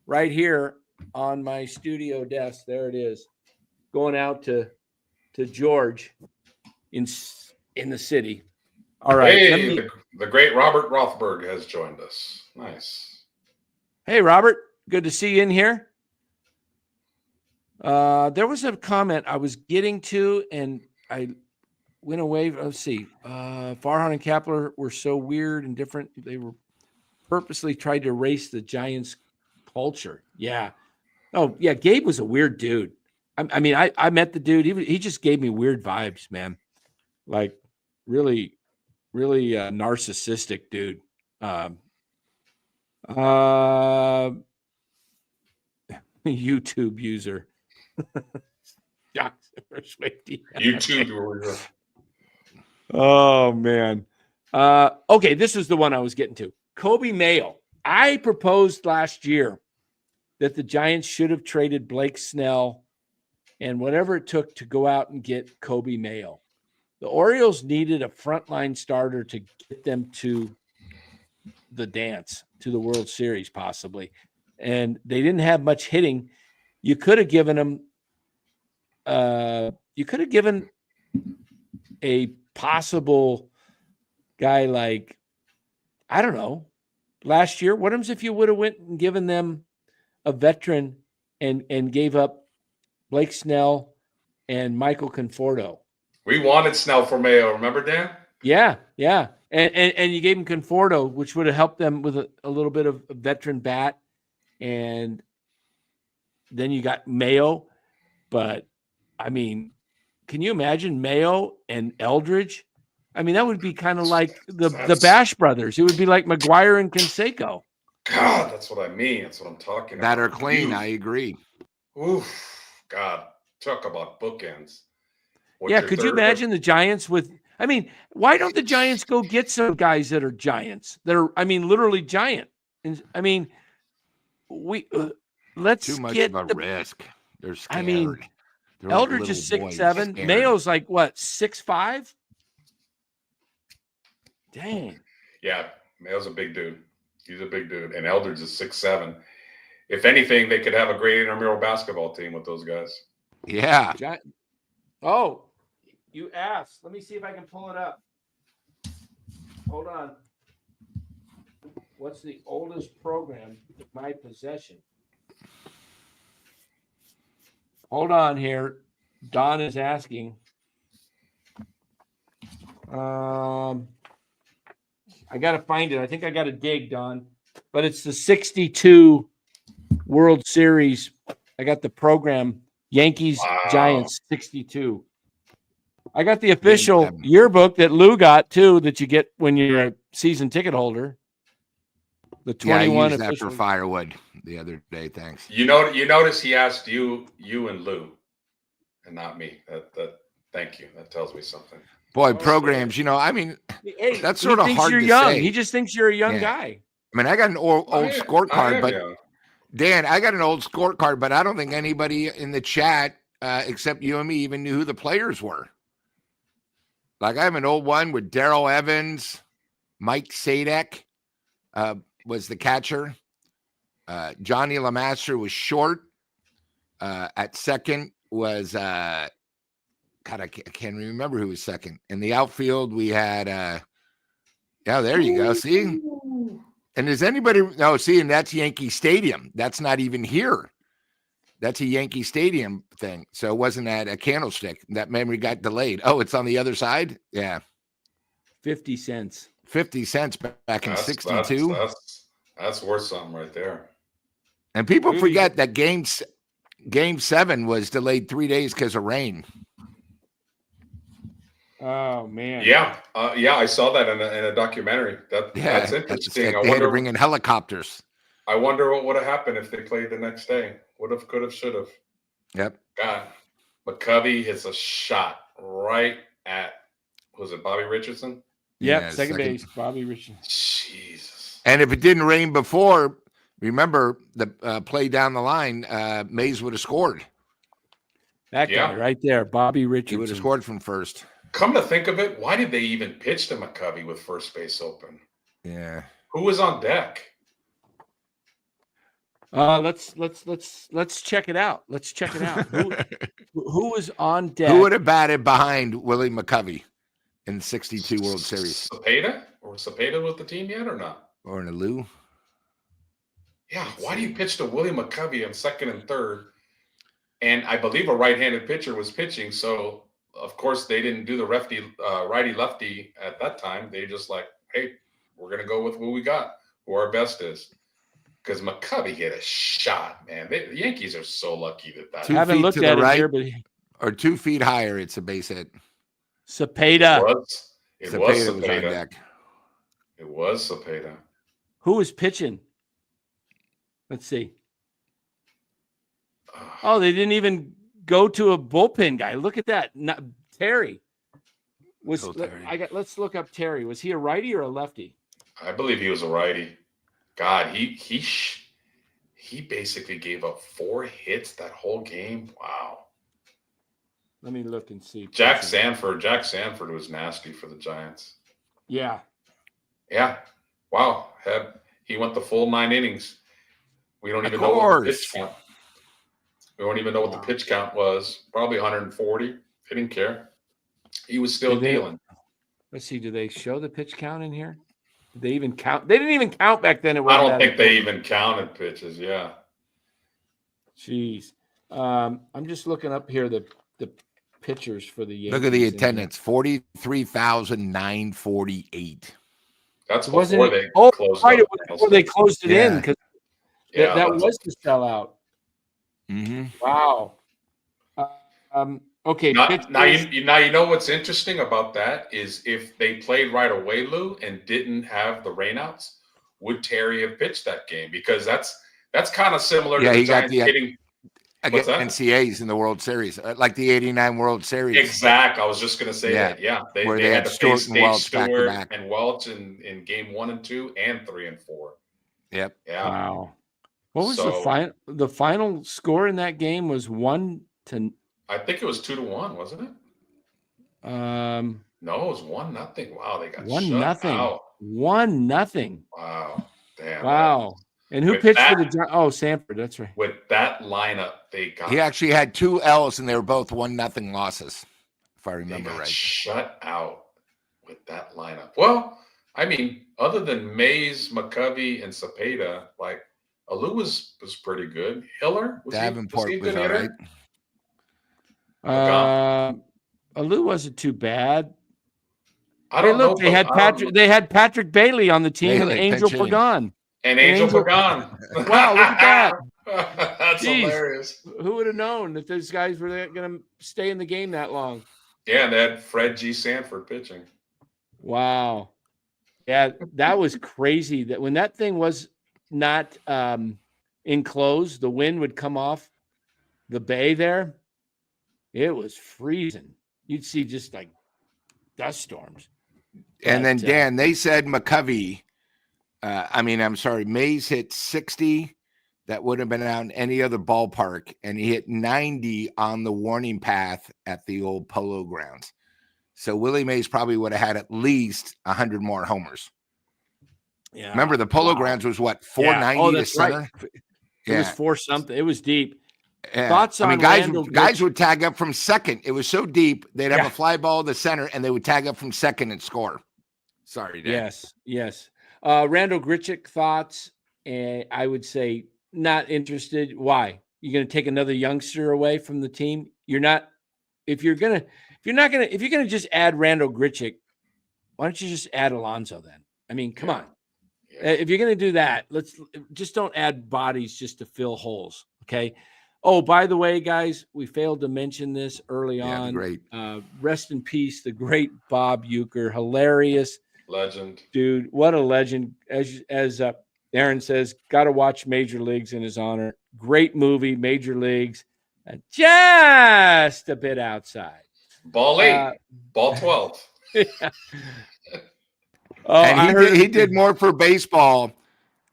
right here on my studio desk. There it is, going out to George in the city. All right. Hey, the great Robert Rothberg has joined us. Nice. Hey, Robert. Good to see you in here. There was a comment I was getting to, and I went away. Let's see. Farhan and Kapler were so weird and different. They were purposely tried to erase the Giants culture. Yeah. Oh, yeah. Gabe was a weird dude. I mean, I met the dude. He just gave me weird vibes, man. Like really, really narcissistic dude. YouTube user. YouTube. Oh man. Okay, this is the one I was getting to. Kobe Mayo. I proposed last year that the Giants should have traded Blake Snell and whatever it took to go out and get Kobe Mayo. The Orioles needed a frontline starter to get them to the dance, to the World Series possibly. And they didn't have much hitting. You could have given them a possible guy like, I don't know, last year. What happens if you would have went and given them a veteran and gave up Blake Snell and Michael Conforto? We wanted Snell for Mayo, remember, Dan? Yeah. And you gave him Conforto, which would have helped them with a little bit of a veteran bat. And then you got Mayo. But, I mean, can you imagine Mayo and Eldridge? I mean, that would be kind of like the Bash brothers. It would be like McGuire and Canseco. God, that's what I mean. That's what I'm talking about. That are clean. I agree. Oof. God, talk about bookends. Could you imagine the Giants with – I mean, why don't the Giants go get some guys that are giants? That are, I mean, literally giant. And I mean, let's too much get of a risk. They're scared. I mean, They're Eldridge is 6'7". Mayo's like what, 6'5"? Dang. Yeah, Mayo's a big dude. He's a big dude, and Eldridge is 6'7". If anything, they could have a great intramural basketball team with those guys. Yeah. Oh, you asked. Let me see if I can pull it up. Hold on. What's the oldest program in my possession? Hold on here. Don is asking. I got to find it. I think I got to dig, Don. But it's the 62 World Series. I got the program. Yankees, Giants, 62. I got the official yearbook that Lou got, too, that you get when you're a season ticket holder. The Yeah, I 21 used that for official. firewood the other day. Thanks. You notice he asked you and Lou, and not me. Thank you. That tells me something. Boy, programs. I mean, Hey, that's sort he of thinks hard you're to young. say. He just thinks you're a young Yeah. guy. I mean, I got an old I scorecard, am but young. Dan, I got an old scorecard, but I don't think anybody in the chat, except you and me, even knew who the players were. Like I have an old one with Darrell Evans, Mike Sadek was the catcher. Johnny LeMaster was short. At second was God, I can't remember who was second. In the outfield, we had yeah, there you go. See? And is anybody see, and that's Yankee Stadium. That's not even here. That's a Yankee Stadium thing. So it wasn't at a Candlestick. That memory got delayed. Oh, it's on the other side? Yeah. 50 cents. 50 cents back in 62. That's worth something right there. And people forget that game 7 was delayed 3 days because of rain. Oh man. Yeah. I saw that in a documentary. That's interesting. They had to bring in helicopters. I wonder what would have happened if they played the next day. Would have, could have, should have. Yep. God, McCovey hits a shot right at, was it Bobby Richardson? Yep, Yeah, second base, Bobby Richardson. Jesus. And if it didn't rain before, remember the play down the line, Mays would have scored. That guy right there, Bobby Richardson. He would have scored from first. Come to think of it, why did they even pitch to McCovey with first base open? Yeah. Who was on deck? Let's check it out. Let's check it out. Who was on deck? Who would have batted behind Willie McCovey in the 62 World Series? Cepeda? Or Cepeda with the team yet or not? Or in a Lou? Yeah, why do you pitch to Willie McCovey on second and third? And I believe a right-handed pitcher was pitching, so of course they didn't do the righty-lefty at that time. They just like, hey, we're going to go with who we got, who our best is. Because McCovey hit a shot, man. The Yankees are so lucky that. I haven't looked at it here, but or 2 feet higher, it's a base hit. Cepeda. It was Was on Cepeda. deck. It was Cepeda. Who was pitching? Let's see. Oh, they didn't even go to a bullpen guy. Look at that. Terry. Terry. Let's look up Terry. Was he a righty or a lefty? I believe he was a righty. God, he basically gave up 4 hits that whole game. Wow. Let me look and see. Jack Sanford was nasty for the Giants. Yeah. Yeah. Wow. He went the full 9 innings. We don't even know what the pitch count. We don't even know what the pitch count was. Probably 140. He didn't care. He was still dealing. Let's see. Do they show the pitch count in here? Did they even count? They didn't even count back then. I don't think they even counted pitches. Yeah. Jeez. I'm just looking up here the pitchers for the Yankees. Look at the attendance, 43,948. That's before they closed right, it was before they closed it in because that was the sellout. Mm-hmm. Wow. Okay. Now you know what's interesting about that is if they played right away, Lou, and didn't have the rainouts, would Terry have pitched that game? Because that's kind of similar to the Giants hitting against NCAAs in the World Series, like the '89 World Series. Exactly. I was just going to say that. Yeah, they had to face Dave Stewart and Welch in game 1 and 2 and 3 and 4. Yep. Yeah. Wow. What was the final score in that game? Was 1-. I think it was 2-1, wasn't it? No, it was 1-0. Wow, they got 1-0. shut out. 1-0. Wow. Damn. Wow. And who pitched for the Giants? Oh, Sanford. That's right. With that lineup, they got. He actually had 2 L's, and they were both 1-0 losses, if I remember right. Shut out with that lineup. Well, I mean, other than Mays, McCovey, and Cepeda, like Alou was pretty good. Hiller Davenport was all right. Alou wasn't too bad. I don't know. They had Patrick. They had Patrick Bailey on the team and Angel Pagan. And Angel Pagan. Wow, look at that. That's hilarious. Who would have known that those guys were going to stay in the game that long? Yeah, and they had Fred G. Sanford pitching. Wow. Yeah, that was crazy. That when that thing was not enclosed, the wind would come off the bay there. It was freezing. You'd see just like dust storms. And then Dan, they said McCovey. Mays hit 60. That would have been out in any other ballpark, and he hit 90 on the warning path at the old Polo Grounds. So Willie Mays probably would have had at least 100 more homers. Yeah. Remember, the Polo Grounds was what, 490 to center? Right. It was 4 something. It was deep. Yeah. Thoughts on guys would tag up from second. It was so deep, they'd have a fly ball to center, and they would tag up from second and score. Sorry, Dan. Yes. Randall Grichuk thoughts, and I would say not interested. Why? You're going to take another youngster away from the team? You're not. If you're going to just add Randall Grichuk, why don't you just add Alonso then? I mean, come on. Yeah. If you're going to do that, let's just don't add bodies just to fill holes. Okay. Oh, by the way, guys, we failed to mention this early on. Great. Rest in peace, the great Bob Uecker, hilarious legend, dude. What a legend! As Aaron says, got to watch Major Leagues in his honor. Great movie, Major Leagues. Just a bit outside. Ball 8, ball 12. Yeah. And he did more for baseball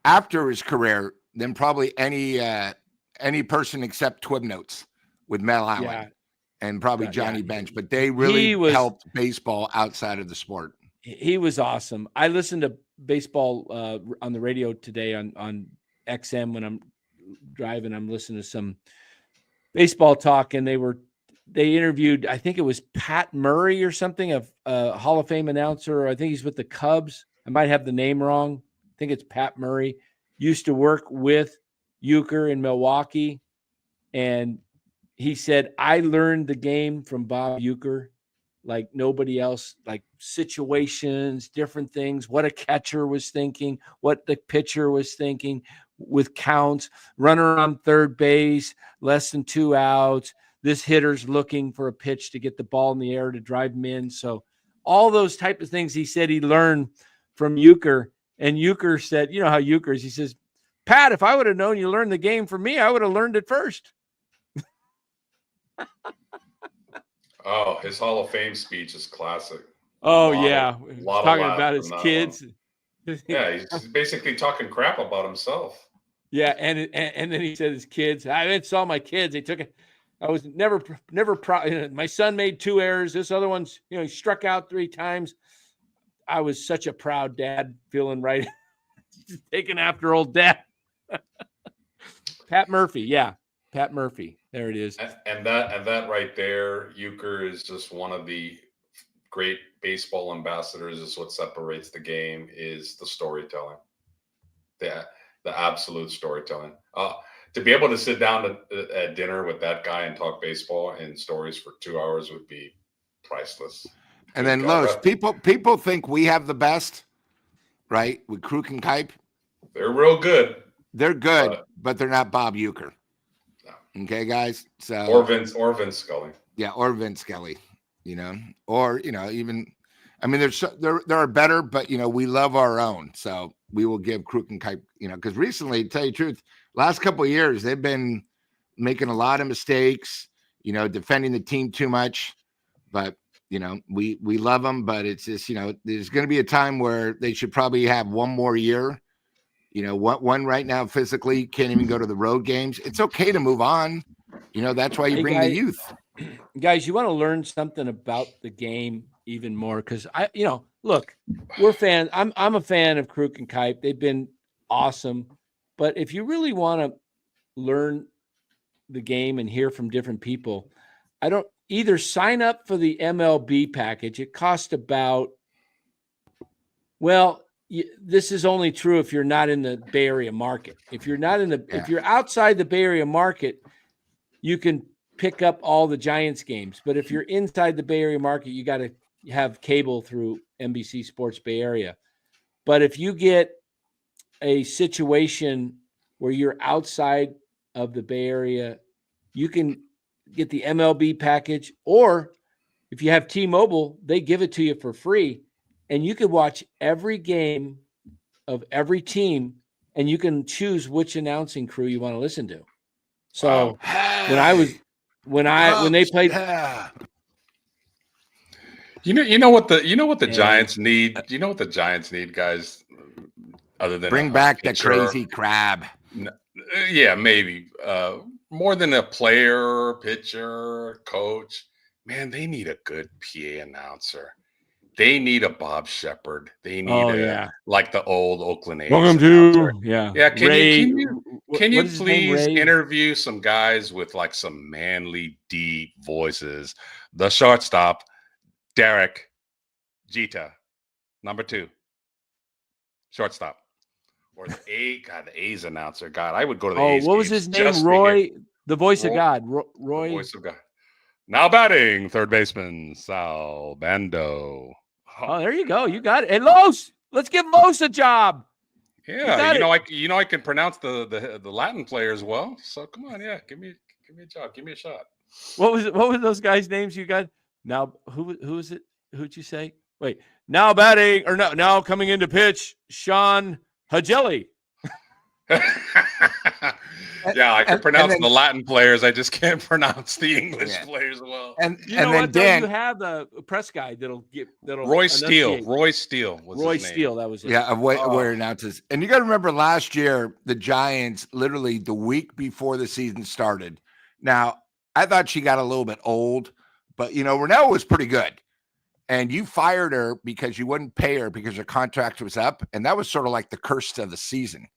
after his career than probably any person except Twib Notes with Mel Allen and probably Johnny Bench. But they really helped baseball outside of the sport. He was awesome. I listened to baseball on the radio today on XM when I'm driving. I'm listening to some baseball talk, and they interviewed, I think it was Pat Murray or something, a Hall of Fame announcer. I think he's with the Cubs. I might have the name wrong. I think it's Pat Murray. Used to work with Uecker in Milwaukee, and he said, I learned the game from Bob Uecker like nobody else, like situations, different things, what a catcher was thinking, what the pitcher was thinking with counts, runner on third base, less than 2 outs. This hitter's looking for a pitch to get the ball in the air to drive him in. So all those type of things he said he learned from Uecker. And Uecker said, you know how Uecker is, he says, Pat, if I would have known you learned the game from me, I would have learned it first. Oh, his Hall of Fame speech is classic. Oh, talking about his kids. Yeah, he's basically talking crap about himself. Yeah, and then he said his kids. I saw my kids. They took it. I was never proud. My son made 2 errors. This other one's, he struck out 3 times. I was such a proud dad, feeling right, just taking after old dad. Pat Murphy, Pat Murphy. There it is. And that right there, Uecker is just one of the great baseball ambassadors. Is what separates the game, is the storytelling. The absolute storytelling. To be able to sit down at dinner with that guy and talk baseball and stories for 2 hours would be priceless. And then Los, people think we have the best, right? With Kruk and Kipe. They're real good. They're good, but they're not Bob Uecker. No. Okay, guys. So or Vince Scully. Yeah, or Vince Scully. Or even. I mean, there are better, but we love our own, so we will give Kruk and Kipe. Because recently, to tell you the truth, last couple of years they've been making a lot of mistakes. Defending the team too much, but. We love them, but it's just, there's going to be a time where they should probably have one more year. One right now physically can't even go to the road games. It's okay to move on. That's why you bring the youth. Guys, you want to learn something about the game even more. Cause look, we're fans. I'm a fan of Kruk and Kipe. They've been awesome. But if you really want to learn the game and hear from different people, either sign up for the MLB package. It costs about, this is only true if you're not in the Bay Area market. If you're not if you're outside the Bay Area market, you can pick up all the Giants games. But if you're inside the Bay Area market, you got to have cable through NBC Sports Bay Area. But if you get a situation where you're outside of the Bay Area, you can get the MLB package, or if you have T-Mobile, they give it to you for free, and you can watch every game of every team and you can choose which announcing crew you want to listen to. So when they played, you know what the Giants need. You know what the Giants need, guys. Other than bring back the crazy crab. Yeah, maybe more than a player, pitcher, coach. Man, they need a good PA announcer. They need a Bob Shepard. They need like the old Oakland A's. Welcome announcer. to yeah. Can you please interview some guys with like some manly, deep voices? The shortstop, Derek Jeter, number 2, shortstop. Or the A's announcer. God, I would go to the A's. What was his name? Roy, the voice of God. Roy. The voice of God. Now batting, third baseman, Sal Bando. Oh, there you go. You got it. Hey, Los, let's give Los a job. Yeah, you know I can pronounce the Latin players well. So come on, yeah, give me a job, give me a shot. What were those guys' names you got? Now who is it? Who'd you say? Wait, now batting or no, now coming into pitch, Sean Hagelli. Yeah, I can pronounce the Latin players. I just can't pronounce the English players well. And then Dan, you have the press guy that'll Roy Steele. Roy Steele was Roy his name. Steele. That was it. Yeah, where announces. And you got to remember last year, the Giants, literally the week before the season started. Now, I thought she got a little bit old, but Ronell was pretty good. And you fired her because you wouldn't pay her because her contract was up. And that was sort of like the curse of the season.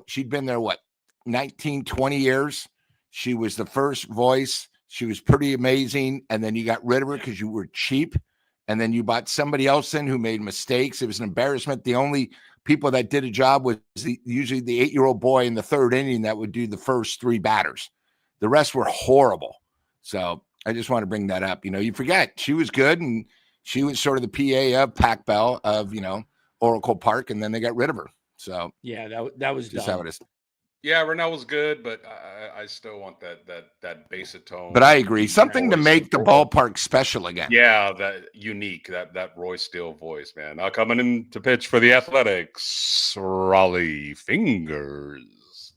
She'd been there, 19, 20 years. She was the first voice. She was pretty amazing. And then you got rid of her because you were cheap. And then you bought somebody else in who made mistakes. It was an embarrassment. The only people that did a job was usually the 8-year-old boy in the third inning that would do the first 3 batters. The rest were horrible. So I just want to bring that up. You forget she was good, and she was sort of the PA of Pac Bell of, Oracle Park, and then they got rid of her. So yeah, that was just dumb. how it is. Yeah, Ronell was good, but I still want that baritone. But I agree, something to make the ballpark special again. Yeah, that unique, that Roy Steele voice, man. Now coming in to pitch for the Athletics, Raleigh Fingers.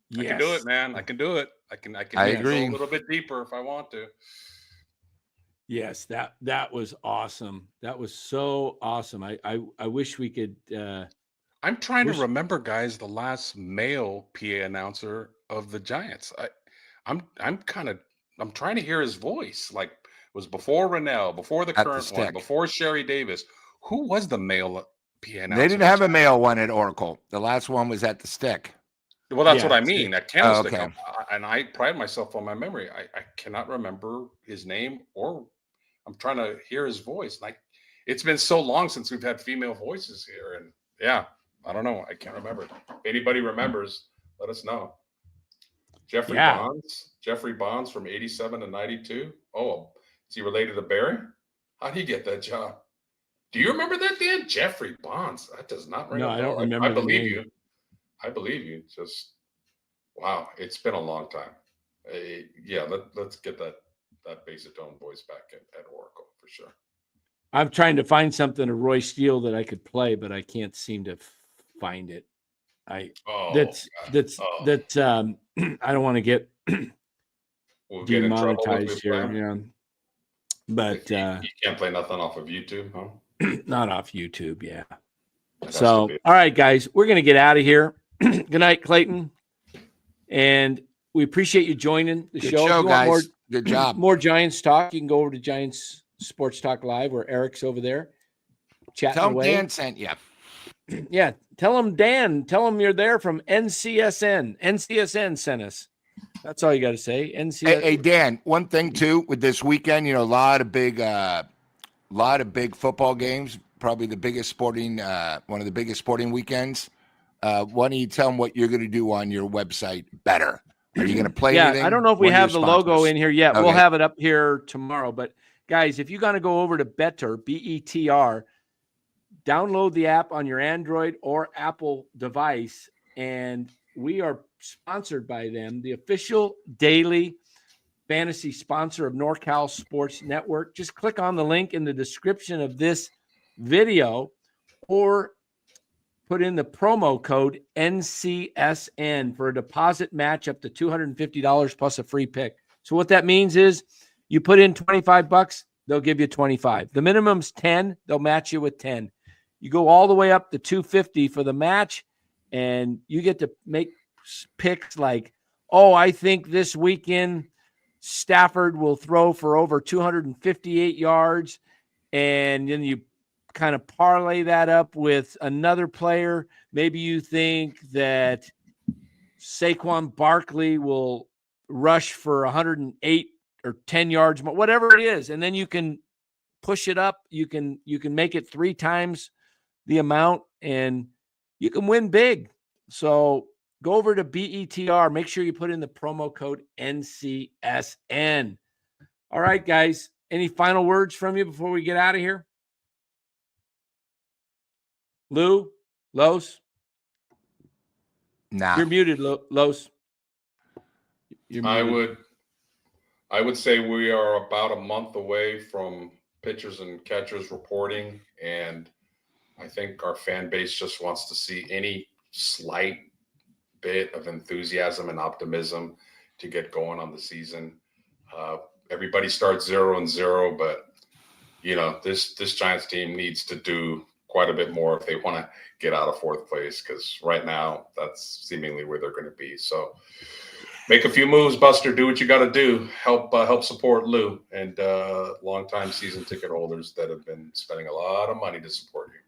Yes. I can do it, man. I can do it. I can agree. Go a little bit deeper if I want to. Yes, that was awesome. That was so awesome. I wish we could. I'm trying to remember, guys, the last male PA announcer of the Giants. I'm trying to hear his voice. Like, it was before Ronell, before the current one, before Sherry Davis. Who was the male PA announcer? They didn't have a male one at Oracle. The last one was at the Stick. Well, that's what I mean. At Candlestick. Okay. And I pride myself on my memory. I cannot remember his name, or I'm trying to hear his voice. Like, it's been so long since we've had female voices here. And yeah, I don't know. I can't remember. If anybody remembers, let us know. Jeffrey Bonds from 87 to 92. Oh, is he related to Barry? How'd he get that job? Do you remember that, Dan? Jeffrey Bonds. That does not ring a bell. I don't remember. I believe you. I believe you. Just wow, it's been a long time. Yeah, let's get that basitone voice back at Oracle for sure. I'm trying to find something of Roy Steele that I could play, but I can't seem to find it. I don't want to get demonetized here. Yeah. But you can't play nothing off of YouTube, huh? Not off YouTube, yeah. So, all right, guys, we're gonna get out of here. Good night, Clayton. And we appreciate you joining the show. Good show, guys. Good job. More Giants talk. You can go over to Giants Sports Talk Live where Eric's over there chatting away. Tell him Dan sent you. Yeah. Tell him Dan. Tell him you're there from NCSN. NCSN sent us. That's all you got to say. NCSN. Hey, Dan, one thing too with this weekend, a lot of big football games, probably the biggest sporting, one of the biggest sporting weekends. Why don't you tell them what you're going to do on your website better? Are you going to play anything? I don't know if we have the logo in here yet. Okay. We'll have it up here tomorrow. But, guys, if you're going to go over to Better, BETR, download the app on your Android or Apple device, and we are sponsored by them, the official daily fantasy sponsor of NorCal Sports Network. Just click on the link in the description of this video or put in the promo code NCSN for a deposit match up to $250 plus a free pick. So what that means is you put in $25, they'll give you 25. The minimum's 10, they'll match you with 10. You go all the way up to $250 for the match, and you get to make picks like, oh, I think this weekend Stafford will throw for over 258 yards, and then you kind of parlay that up with another player. Maybe you think that Saquon Barkley will rush for 108 or 10 yards, whatever it is, and then you can push it up. You can make it 3 times the amount, and you can win big. So go over to BETR. Make sure you put in the promo code NCSN. All right, guys. Any final words from you before we get out of here? Lou, Los? Nah. You're muted, Los. You're muted. I would say we are about a month away from pitchers and catchers reporting, and I think our fan base just wants to see any slight bit of enthusiasm and optimism to get going on the season. Everybody starts 0-0, but this Giants team needs to do quite a bit more if they want to get out of 4th place, because right now that's seemingly where they're going to be. So make a few moves, Buster. Do what you got to do. Help support Lou and longtime season ticket holders that have been spending a lot of money to support you.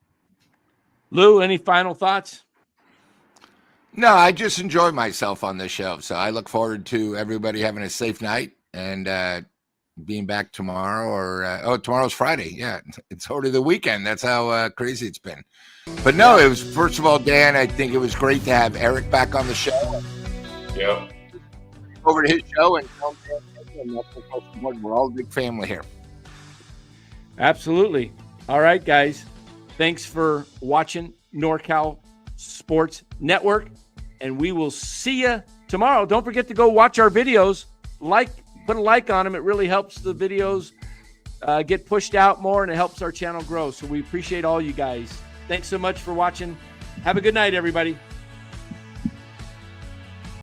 Lou, any final thoughts? No, I just enjoy myself on this show. So I look forward to everybody having a safe night and being back tomorrow tomorrow's Friday. Yeah, it's already the weekend. That's how crazy it's been. But no, it was, first of all, Dan, I think it was great to have Eric back on the show. Yeah. Over to his show and tell him we're all a big family here. Absolutely. All right, guys. Thanks for watching NorCal Sports Network, and we will see you tomorrow. Don't forget to go watch our videos. Put a like on them. It really helps the videos get pushed out more, and it helps our channel grow. So we appreciate all you guys. Thanks so much for watching. Have a good night, everybody.